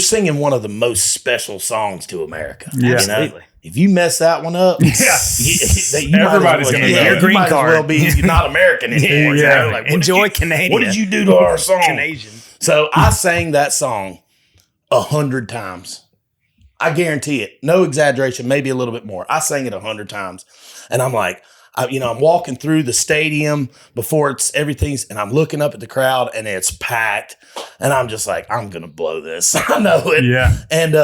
singing one of the most special songs to America. Yeah. Absolutely. If you mess that one up, Everybody's gonna know. Your green might as card. well be not American anymore. Yeah. Like, what Enjoy did you- Canada. What did you do to our song? Canadian. So I sang that song 100 times. I guarantee it. No exaggeration, maybe a little bit more. I sang it 100 times. And I'm like, I'm walking through the stadium before and I'm looking up at the crowd and it's packed. And I'm just like, I'm going to blow this. I know it. Yeah. And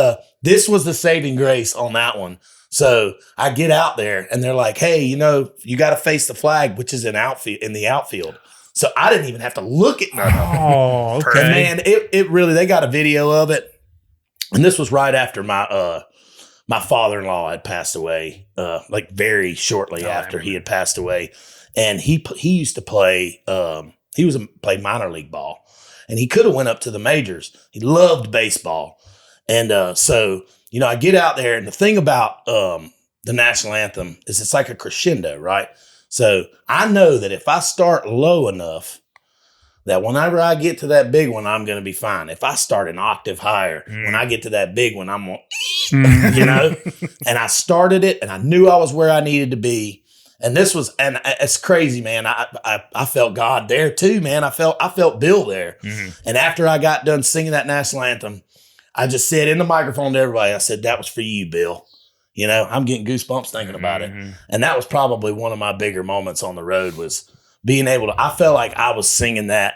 this was the saving grace on that one. So I get out there and they're like, "Hey, you got to face the flag, which is in the outfield." So I didn't even have to look at nothing. Oh, okay. And man, it really, they got a video of it. And this was right after my father-in-law had passed away, like very shortly after he had passed away. And he used to play, play minor league ball, and he could have went up to the majors. He loved baseball. And so, I get out there, and the thing about the national anthem is it's like a crescendo, right? So I know that if I start low enough, that whenever I get to that big one, I'm going to be fine. If I start an octave higher, when I get to that big one, I'm going to, and I started it and I knew I was where I needed to be. And it's crazy, man. I felt God there too, man. I felt Bill there. Mm-hmm. And after I got done singing that national anthem, I just said in the microphone to everybody, I said, "That was for you, Bill." I'm getting goosebumps thinking about it. And that was probably one of my bigger moments on the road, was being able to, I felt like I was singing that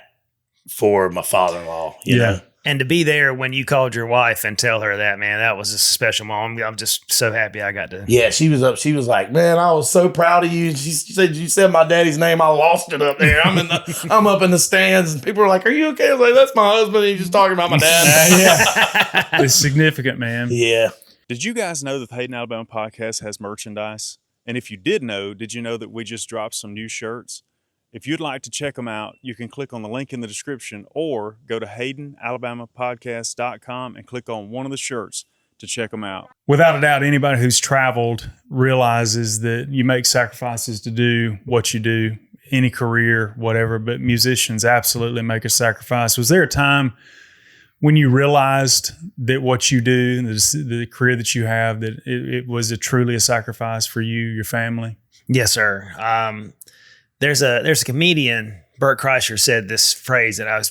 for my father-in-law, you know? And to be there when you called your wife and tell her that, man, that was a special moment. I'm just so happy I got to. Yeah, she was up. She was like, "Man, I was so proud of you." She said, "You said my daddy's name. I lost it up there. I'm up in the stands, and people were like, 'Are you okay?" I was like, "That's my husband. He's just talking about my dad." It's significant, man. Yeah. Did you guys know that the Hayden Alabama podcast has merchandise? And if you did know, did you know that we just dropped some new shirts? If you'd like to check them out, you can click on the link in the description or go to haydenalabamapodcast.com and click on one of the shirts to check them out. Without a doubt, anybody who's traveled realizes that you make sacrifices to do what you do, any career, whatever, but musicians absolutely make a sacrifice. Was there a time when you realized that what you do, the career that you have, that it was truly a sacrifice for you, your family? Yes, sir. There's a comedian, Bert Kreischer, said this phrase that it's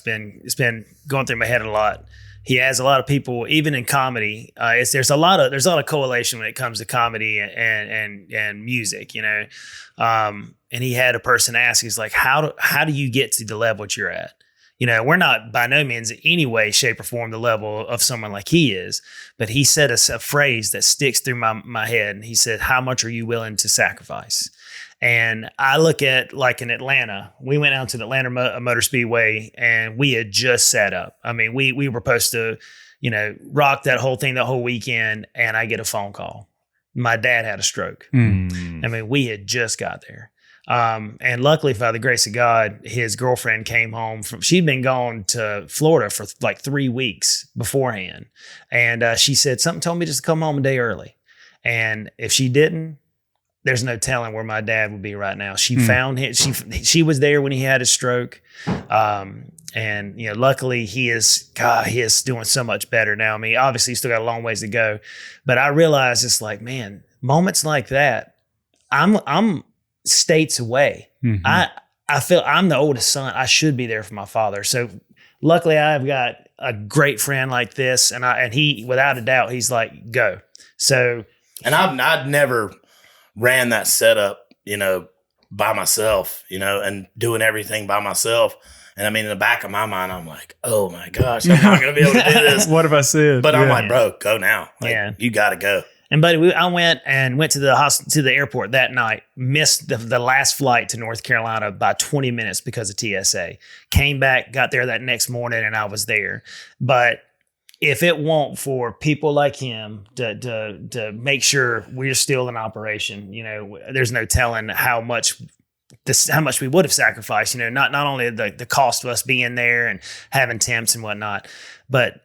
been going through my head a lot. He has a lot of people, even in comedy. There's a lot of correlation when it comes to comedy and music, And he had a person ask, he's like, how do you get to the level that you're at? we're not by no means in any way, shape, or form the level of someone like he is. But he said a phrase that sticks through my head. And he said, "How much are you willing to sacrifice?" And I look at, like, in Atlanta, we went out to the Atlanta Motor Speedway and we had just set up. I mean, we were supposed to, rock that whole thing the whole weekend. And I get a phone call. My dad had a stroke. I mean, we had just got there. And luckily, by the grace of God, his girlfriend came home she'd been gone to Florida for like 3 weeks beforehand. And she said, something told me just to come home a day early. And if she didn't, there's no telling where my dad would be right now. She found him. She was there when he had his stroke. And luckily he is doing so much better now. I mean, obviously he's still got a long ways to go, but I realize it's like, man, moments like that, I'm states away. I feel I'm the oldest son. I should be there for my father. So luckily I've got a great friend like this, and he, without a doubt, he's like, go. So, and I'd never ran that setup, by myself, and doing everything by myself. And I mean, in the back of my mind, I'm like, oh my gosh, I'm not going to be able to do this. What have I said? But I'm like, bro, go now. Like, you got to go. And buddy, I went to the airport that night, missed the last flight to North Carolina by 20 minutes because of TSA. Came back, got there that next morning, and I was there. But if it weren't for people like him to make sure we're still in operation, there's no telling how much we would have sacrificed. Not only the cost of us being there and having temps and whatnot, but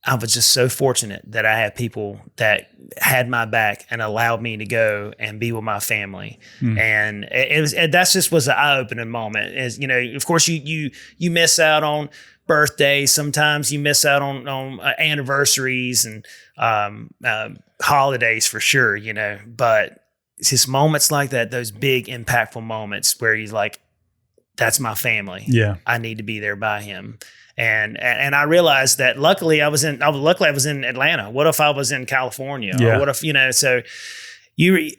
I was just so fortunate that I had people that had my back and allowed me to go and be with my family. And that just was an eye-opening moment. As of course you miss out on birthdays. Sometimes you miss out on anniversaries and holidays for sure, but it's just moments like that, those big impactful moments where he's like, that's my family. Yeah. I need to be there by him. And I realized that luckily I was in Atlanta. What if I was in California? Yeah. Or what if, so you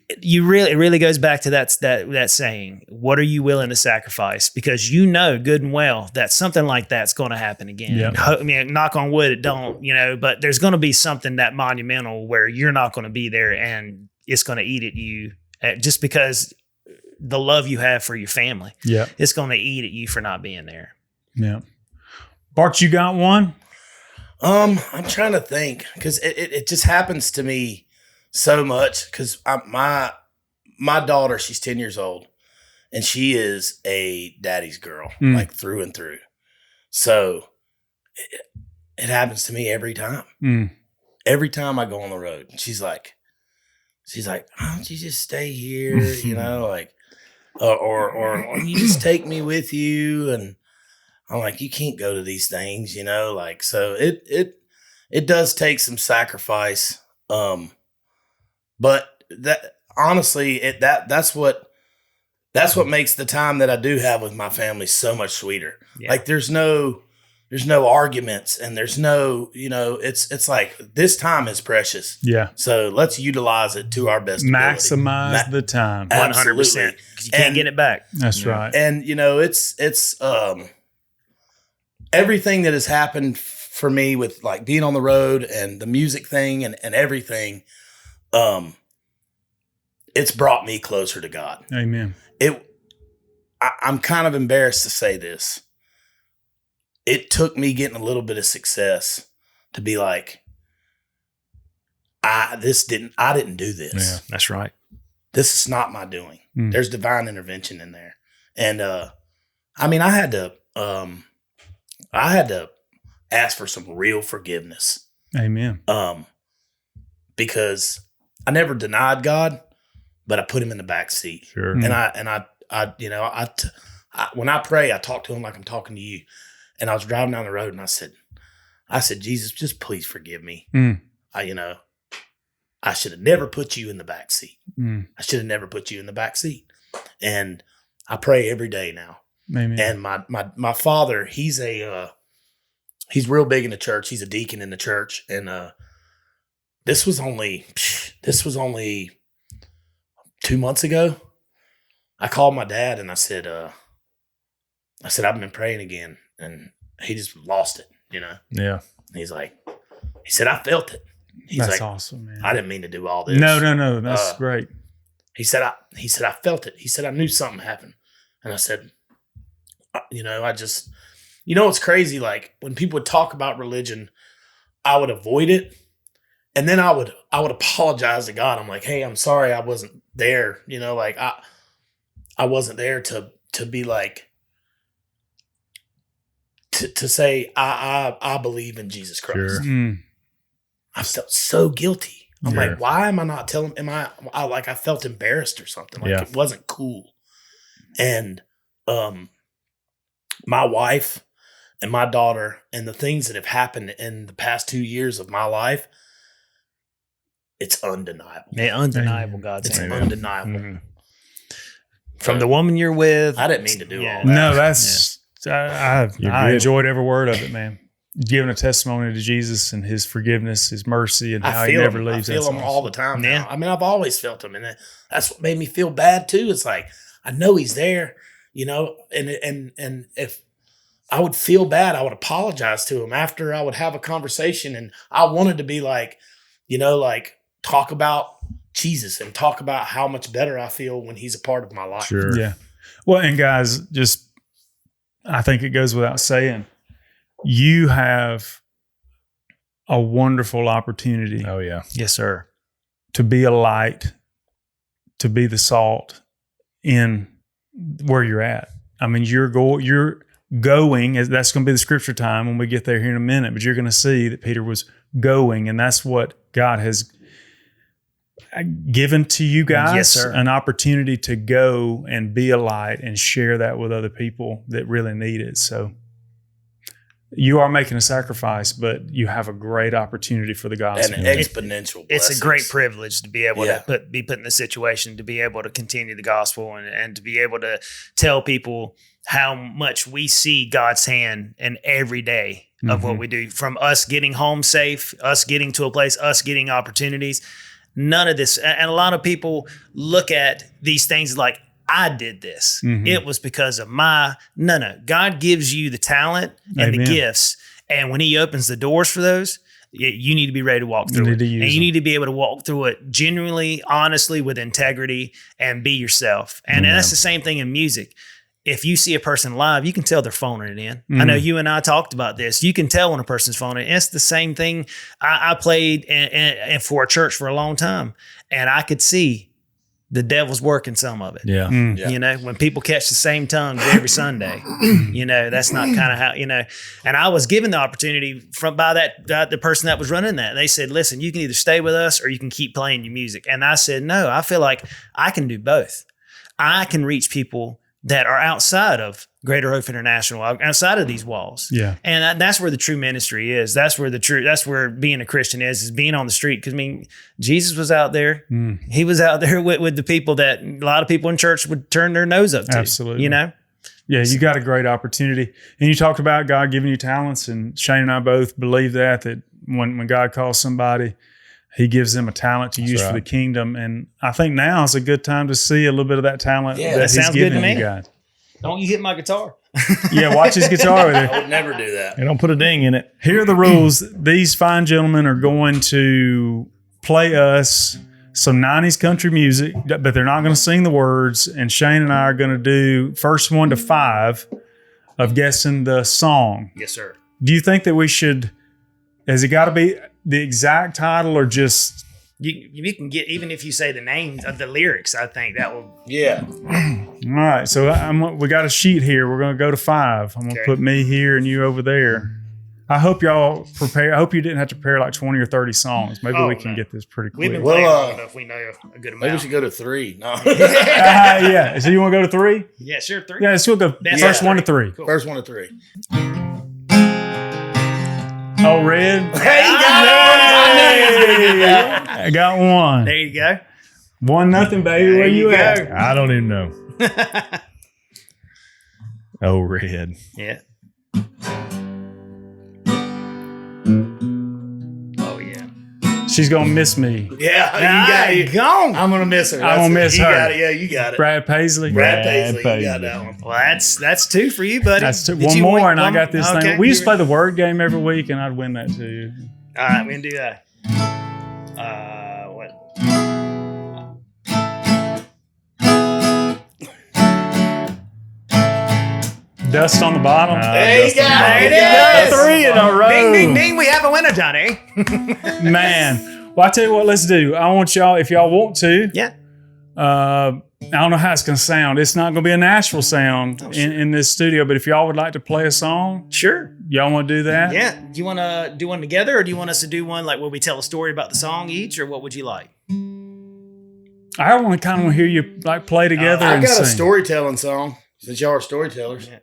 really, it really goes back to that saying, what are you willing to sacrifice? Because good and well that something like that's going to happen again. Yeah. I mean, knock on wood, it don't, but there's going to be something that monumental where you're not going to be there and it's going to eat at you just because the love you have for your family. Yeah. It's going to eat at you for not being there. Yeah. Bart, you got one? I'm trying to think because it just happens to me so much because my daughter, she's 10 years old and she is a daddy's girl, like through and through. So it happens to me every time. Every time I go on the road, she's like, why don't you just stay here? Or you just take me with you. And I'm like, you can't go to these things, so it does take some sacrifice. But that honestly, that's what makes the time that I do have with my family so much sweeter. Yeah. Like there's no arguments and there's no, it's like this time is precious. Yeah. So let's utilize it to our best. Maximize the time. 100%. You can't get it back. That's right. And it's everything that has happened for me with like being on the road and the music thing and everything, it's brought me closer to God. Amen. I'm kind of embarrassed to say this. It took me getting a little bit of success to be like, I didn't do this. Yeah, that's right. This is not my doing. There's divine intervention in there. And, I had to ask for some real forgiveness. Amen. Because I never denied God, but I put him in the back seat. Sure. And when I pray, I talk to him like I'm talking to you. And I was driving down the road and I said, Jesus, just please forgive me. I should have never put you in the back seat. I should have never put you in the back seat. And I pray every day now. Amen. And my father, he's real big in the church. He's a deacon in the church. And this was only 2 months ago. I called my dad and I said, I've been praying again. And he just lost it, you know? Yeah. He's like, he said, I felt it. He's That's like, awesome, man. I didn't mean to do all this. No. That's great. He said, I felt it. He said, I knew something happened. And I said, you know, it's crazy. Like when people would talk about religion, I would avoid it. And then I would apologize to God. I'm like, hey, I'm sorry I wasn't there. You know, like I wasn't there to be like, to say, I believe in Jesus Christ. Sure. I felt so guilty. I'm Yeah. like, why am I not telling? I felt embarrassed or something. Like it wasn't cool. And my wife and my daughter and the things that have happened in the past 2 years of my life, it's undeniable. Yeah, undeniable, God's It's hand. undeniable. Mhm. From the woman you're with. I didn't mean to do all that. No, that's I You're I good. enjoyed every word of it, man. Giving a testimony to Jesus and His forgiveness, His mercy, and how I He feel never them. leaves. I feel That's them all the awesome. time Yeah. now. I mean, I've always felt them, and that's what made me feel bad too. It's like I know He's there, you know, and if I would feel bad, I would apologize to Him after I would have a conversation, and I wanted to be like, you know, like talk about Jesus and talk about how much better I feel when He's a part of my life. Sure. Yeah. Well, and guys, I think it goes without saying, you have a wonderful opportunity Oh yeah. Yes, sir. to be a light, to be the salt in where you're at. I mean, you're going, as that's going to be the scripture time when we get there here in a minute, but you're going to see that Peter was going, and that's what God has given to you guys, Yes, sir. an opportunity to go and be a light and share that with other people that really need it. So you are making a sacrifice, but you have a great opportunity for the And gospel. exponential. It's a blessings. great privilege to be able Yeah. to be put in the situation, to be able to continue the gospel and to be able to tell people how much we see God's hand in every day of what we do, from us getting home safe, us getting to a place, us getting opportunities. None of this. And a lot of people look at these things like, I did this. It was because of no. God gives you the talent and Amen. the gifts. And when He opens the doors for those, you need to be ready to walk through need it. to use And you them. need to be able to walk through it genuinely, honestly, with integrity, and be yourself. And that's the same thing in music. If you see a person live, you can tell they're phoning it in. I know you and I talked about this. You can tell when a person's phoning it. It's the same thing. I played and for a church for a long time, and I could see the devil's working some of it. Yeah. Yeah. You know, when people catch the same tongues every Sunday, you know, that's not kind of how, you know, and I was given the opportunity by the person that was running that. They said, listen, you can either stay with us or you can keep playing your music. And I said, no, I feel like I can do both. I can reach people that are outside of Greater Hope International, outside of these walls. Yeah. And that's where the true ministry is. That's where being a Christian is being on the street. Because I mean, Jesus was out there. He was out there with the people that a lot of people in church would turn their nose up to. Absolutely. You know? Yeah, you got a great opportunity. And you talked about God giving you talents, and Shane and I both believe that when God calls somebody, He gives them a talent to use for the kingdom. And I think now is a good time to see a little bit of that talent Yeah, that that He's sounds good given to you me. guys. Don't you hit my guitar. Yeah, watch his guitar with I you. would never do that. And don't put a ding in it. Here are the rules. These fine gentlemen are going to play us some 90s country music, but they're not going to sing the words. And Shane and I are going to do first 1 to 5 of guessing the song. Yes, sir. Do you think that we should, has it got to be the exact title or just, You can get, even if you say the names of the lyrics, I think that will. Yeah. all right, so we got a sheet here. We're going to go to 5. I'm going to Okay. put me here and you over there. I hope y'all prepare. I hope you didn't have to prepare like 20 or 30 songs. Maybe Oh, we can no. get this pretty We've quick. been Well, playing long enough. We know a good Maybe we amount. should go to 3. No. Yeah. So you want to go to 3? Yeah, sure. 3. Yeah, let's go That's first all 1 to right. 3. Cool. First 1 to 3. Oh, red. Hey, you got it. I got 1. There you go. 1-0, baby. Where There you you at? go. I don't even know. Oh, red. Yeah. Oh, yeah. She's gonna miss me. Yeah, you got it. Gone. I'm gonna miss her. I'm gonna miss you her. Got it. Yeah, you got it. Brad Paisley. Brad Paisley, you got that one. Well, that's two for you, buddy. That's two. Did One you more, win and I got this Okay. thing. We used to play the word game every week, and I'd win that too. All right, we can do that. What? Dust on the bottom. There you go. There it There is. it 3 in a row. Ding, ding, ding. We have a winner, Johnny. Man. Well, I tell you what, let's do. I want y'all, if y'all want to, Yeah. I don't know how it's going to sound. It's not going to be a Nashville sound in this studio, but if y'all would like to play a song, Sure. y'all want to do that? Yeah. Do you want to do one together, or do you want us to do one like where we tell a story about the song each, or what would you like? I want to kind of hear you like play together I and got a sing. storytelling song since y'all are storytellers. Yeah.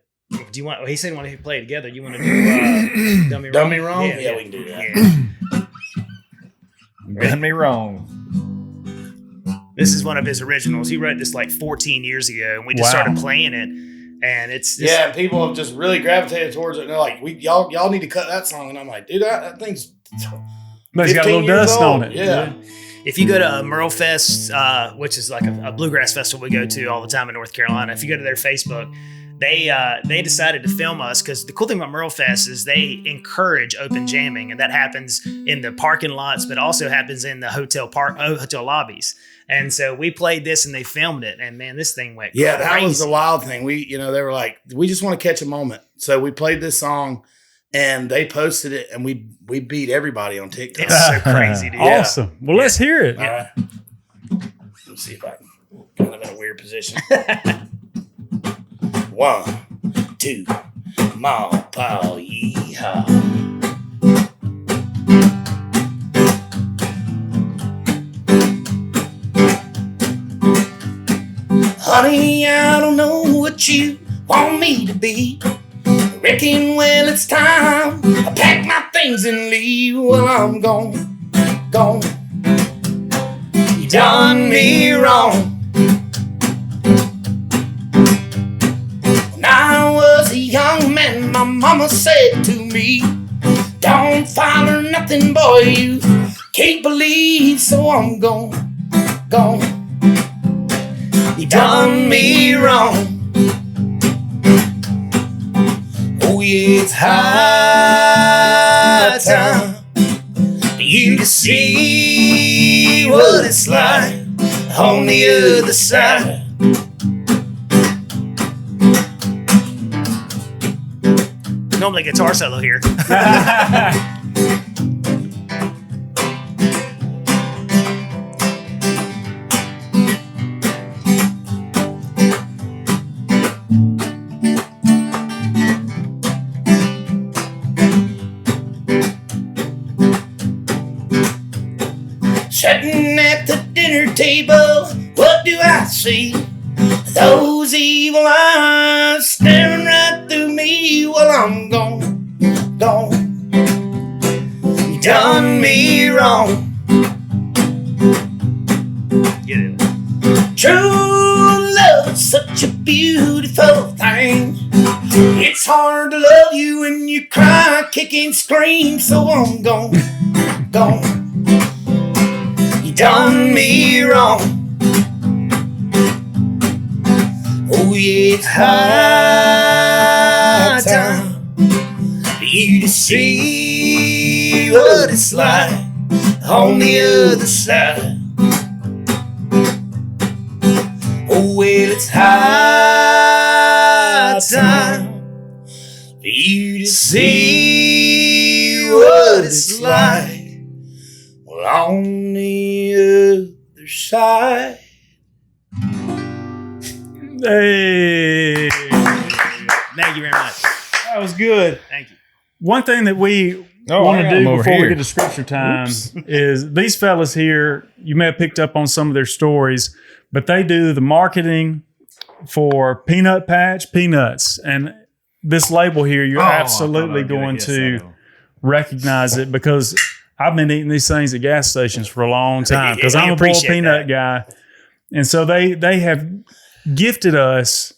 Do you want? Well, he said he wanted to play together. You want to do Dummy Wrong? Dummy Wrong? Yeah, we can do that. Done me wrong. This is one of his originals. He wrote this like 14 years ago, and we just Wow. started playing it. And it's Yeah, and people have just really gravitated towards it. And they're like, y'all need to cut that song. And I'm like, dude, that thing's But it's got a 15 little years dust old. on it. Yeah. If you go to Merlefest, which is like a bluegrass festival we go to all the time in North Carolina, if you go to their Facebook, they decided to film us because the cool thing about Merlefest is they encourage open jamming, and that happens in the parking lots, but also happens in the hotel lobbies. And so we played this, and they filmed it, and man, this thing went Yeah, that was crazy. the wild thing. They were like, we just want to catch a moment. So we played this song and they posted it, and we beat everybody on TikTok. It's so crazy, dude. Awesome. Well, let's hear it. All right. Let's see if I can kind of in a weird position. 1, 2, ma, pow, yee-haw. Honey, I don't know what you want me to be. Reckon, well, it's time I pack my things and leave. Well, I'm gone. You done me wrong. When I was a young man, my mama said to me, don't follow nothing, boy, you can't believe. So I'm gone. You done me wrong. Oh, yeah, it's high time for you to see what it's like on the other side. Normally guitar solo here. Sitting at the dinner table, what do I see? Those evil eyes staring right through me. Well, I'm gone. You done me wrong. Yeah. True love is such a beautiful thing. It's hard to love you when you cry, kick and scream. So I'm gone. You done me wrong. Oh, yeah, it's high time for you to see what it's like on the other side. Oh, well, it's high time for you to see what it's like on the other side. Hey, Thank you very much. that was good. Thank you. One thing that we Oh, want I to got 'em do over before we here. get to scripture time is these fellas here, you may have picked up on some of their stories, but they do the marketing for Peanut Patch Peanuts. And this label here, you're absolutely going to recognize it because I've been eating these things at gas stations for a long time because We I'm a boiled appreciate peanut guy. And so they have gifted us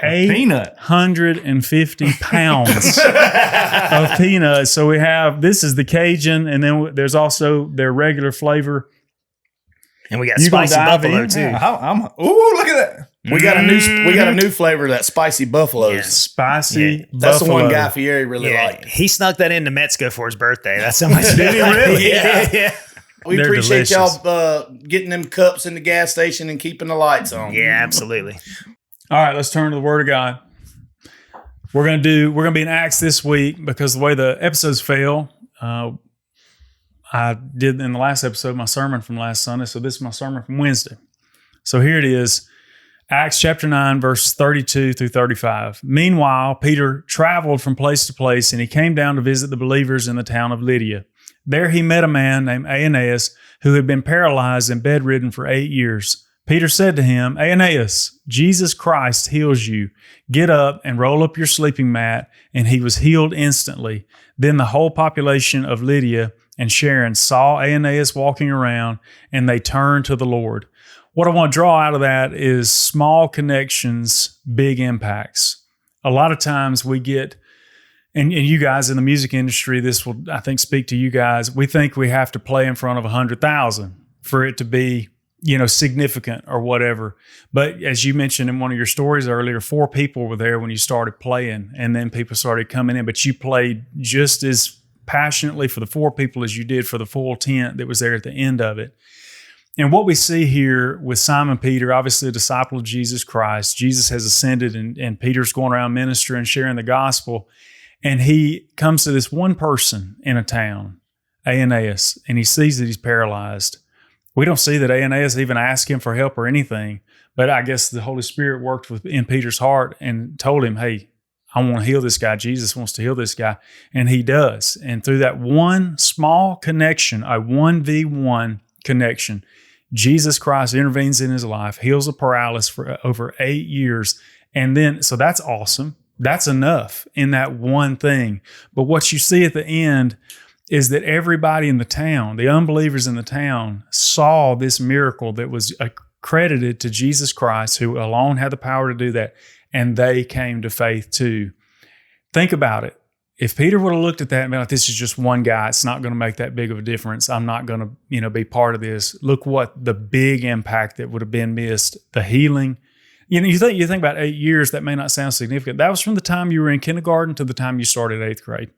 peanut. 850 pounds of peanuts. So we have, this is the Cajun, and then there's also their regular flavor. And we got You gonna spicy dive buffalo in? too. Ooh, look at that. We got a new flavor, that spicy buffaloes. Yes. Spicy Yeah. buffalo. That's the one Guy Fieri really liked. He snuck that into Mexico for his birthday. That's how much. Did he really? Yeah. We They're appreciate delicious. y'all getting them cups in the gas station and keeping the lights on. Yeah, absolutely. All right, let's turn to the Word of God. We're gonna be in Acts this week because the way the episodes fell, I did in the last episode my sermon from last Sunday, so this is my sermon from Wednesday. So here it is, Acts chapter 9, verse 32 through 35. Meanwhile, Peter traveled from place to place, and he came down to visit the believers in the town of Lydia. There he met a man named Aeneas who had been paralyzed and bedridden for 8 years. Peter said to him, Aeneas, Jesus Christ heals you. Get up and roll up your sleeping mat. And he was healed instantly. Then the whole population of Lydia and Sharon saw Aeneas walking around, and they turned to the Lord. What I want to draw out of that is small connections, big impacts. A lot of times we get, and you guys in the music industry, this will, I think, speak to you guys. We think we have to play in front of 100,000 for it to be, significant or whatever. But as you mentioned in one of your stories earlier, 4 people were there when you started playing, and then people started coming in. But you played just as passionately for the 4 people as you did for the full tent that was there at the end of it. And what we see here with Simon Peter, obviously a disciple of Jesus Christ, Jesus has ascended, and Peter's going around ministering, sharing the gospel. And he comes to this one person in a town, Aeneas, and he sees that he's paralyzed. We don't see that Aeneas even asked him for help or anything, but I guess the Holy Spirit worked in Peter's heart and told him, hey, I want to heal this guy. Jesus wants to heal this guy. And he does. And through that one small connection, a 1v1 connection, Jesus Christ intervenes in his life, heals a paralysis for over 8 years. And then, so that's awesome. That's enough in that one thing. But what you see at the end is that everybody in the town, the unbelievers in the town, saw this miracle that was accredited to Jesus Christ, who alone had the power to do that, and they came to faith too. Think about it. If Peter would have looked at that and been like, this is just one guy, it's not going to make that big of a difference. I'm not going to, be part of this. Look what the big impact that would have been missed. The healing. You think about 8 years, that may not sound significant. That was from the time you were in kindergarten to the time you started 8th grade.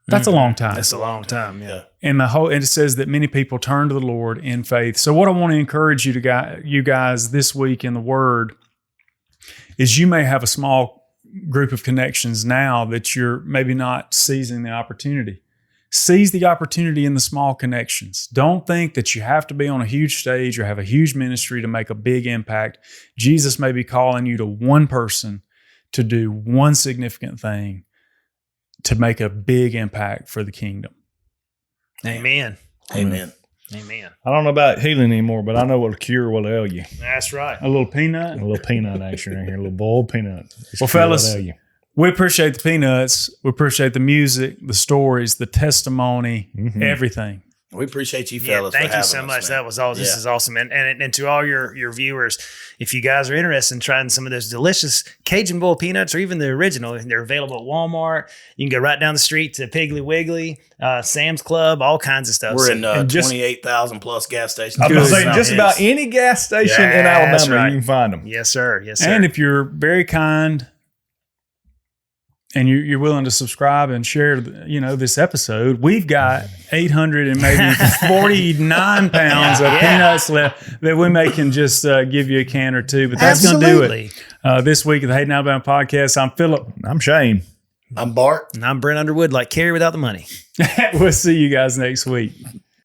That's a long time. That's a long time, yeah. And it says that many people turn to the Lord in faith. So what I want to encourage you guys this week in the Word is you may have a small group of connections now that you're maybe not seizing the opportunity. Seize the opportunity in the small connections. Don't think that you have to be on a huge stage or have a huge ministry to make a big impact. Jesus may be calling you to one person to do one significant thing to make a big impact for the kingdom. Amen. Amen. Amen. I don't know about healing anymore, but I know what a cure will ail you. That's right. A little peanut. A little peanut action right here, a little boiled peanut. Well, fellas, we appreciate the peanuts. We appreciate the music, the stories, the testimony, everything. We appreciate you Yeah, fellas. thank for you so having much. us, man. That was all. This is awesome. And to all your viewers, if you guys are interested in trying some of those delicious Cajun Bowl peanuts or even the original, they're available at Walmart. You can go right down the street to Piggly Wiggly, Sam's Club, all kinds of stuff. We're in and just- 28,000 plus gas stations. I was Good. saying, just about any gas station in That's Alabama, right. you can find them. Yes, sir. Yes, sir. And if you're very kind and you're willing to subscribe and share, this episode, we've got 849 pounds of peanuts left that we may can just give you a can or two. But that's going to do it. This week of the Hayden Alabama Podcast, I'm Philip. I'm Shane. I'm Bart. And I'm Brent Underwood, like Carrie without the money. We'll see you guys next week.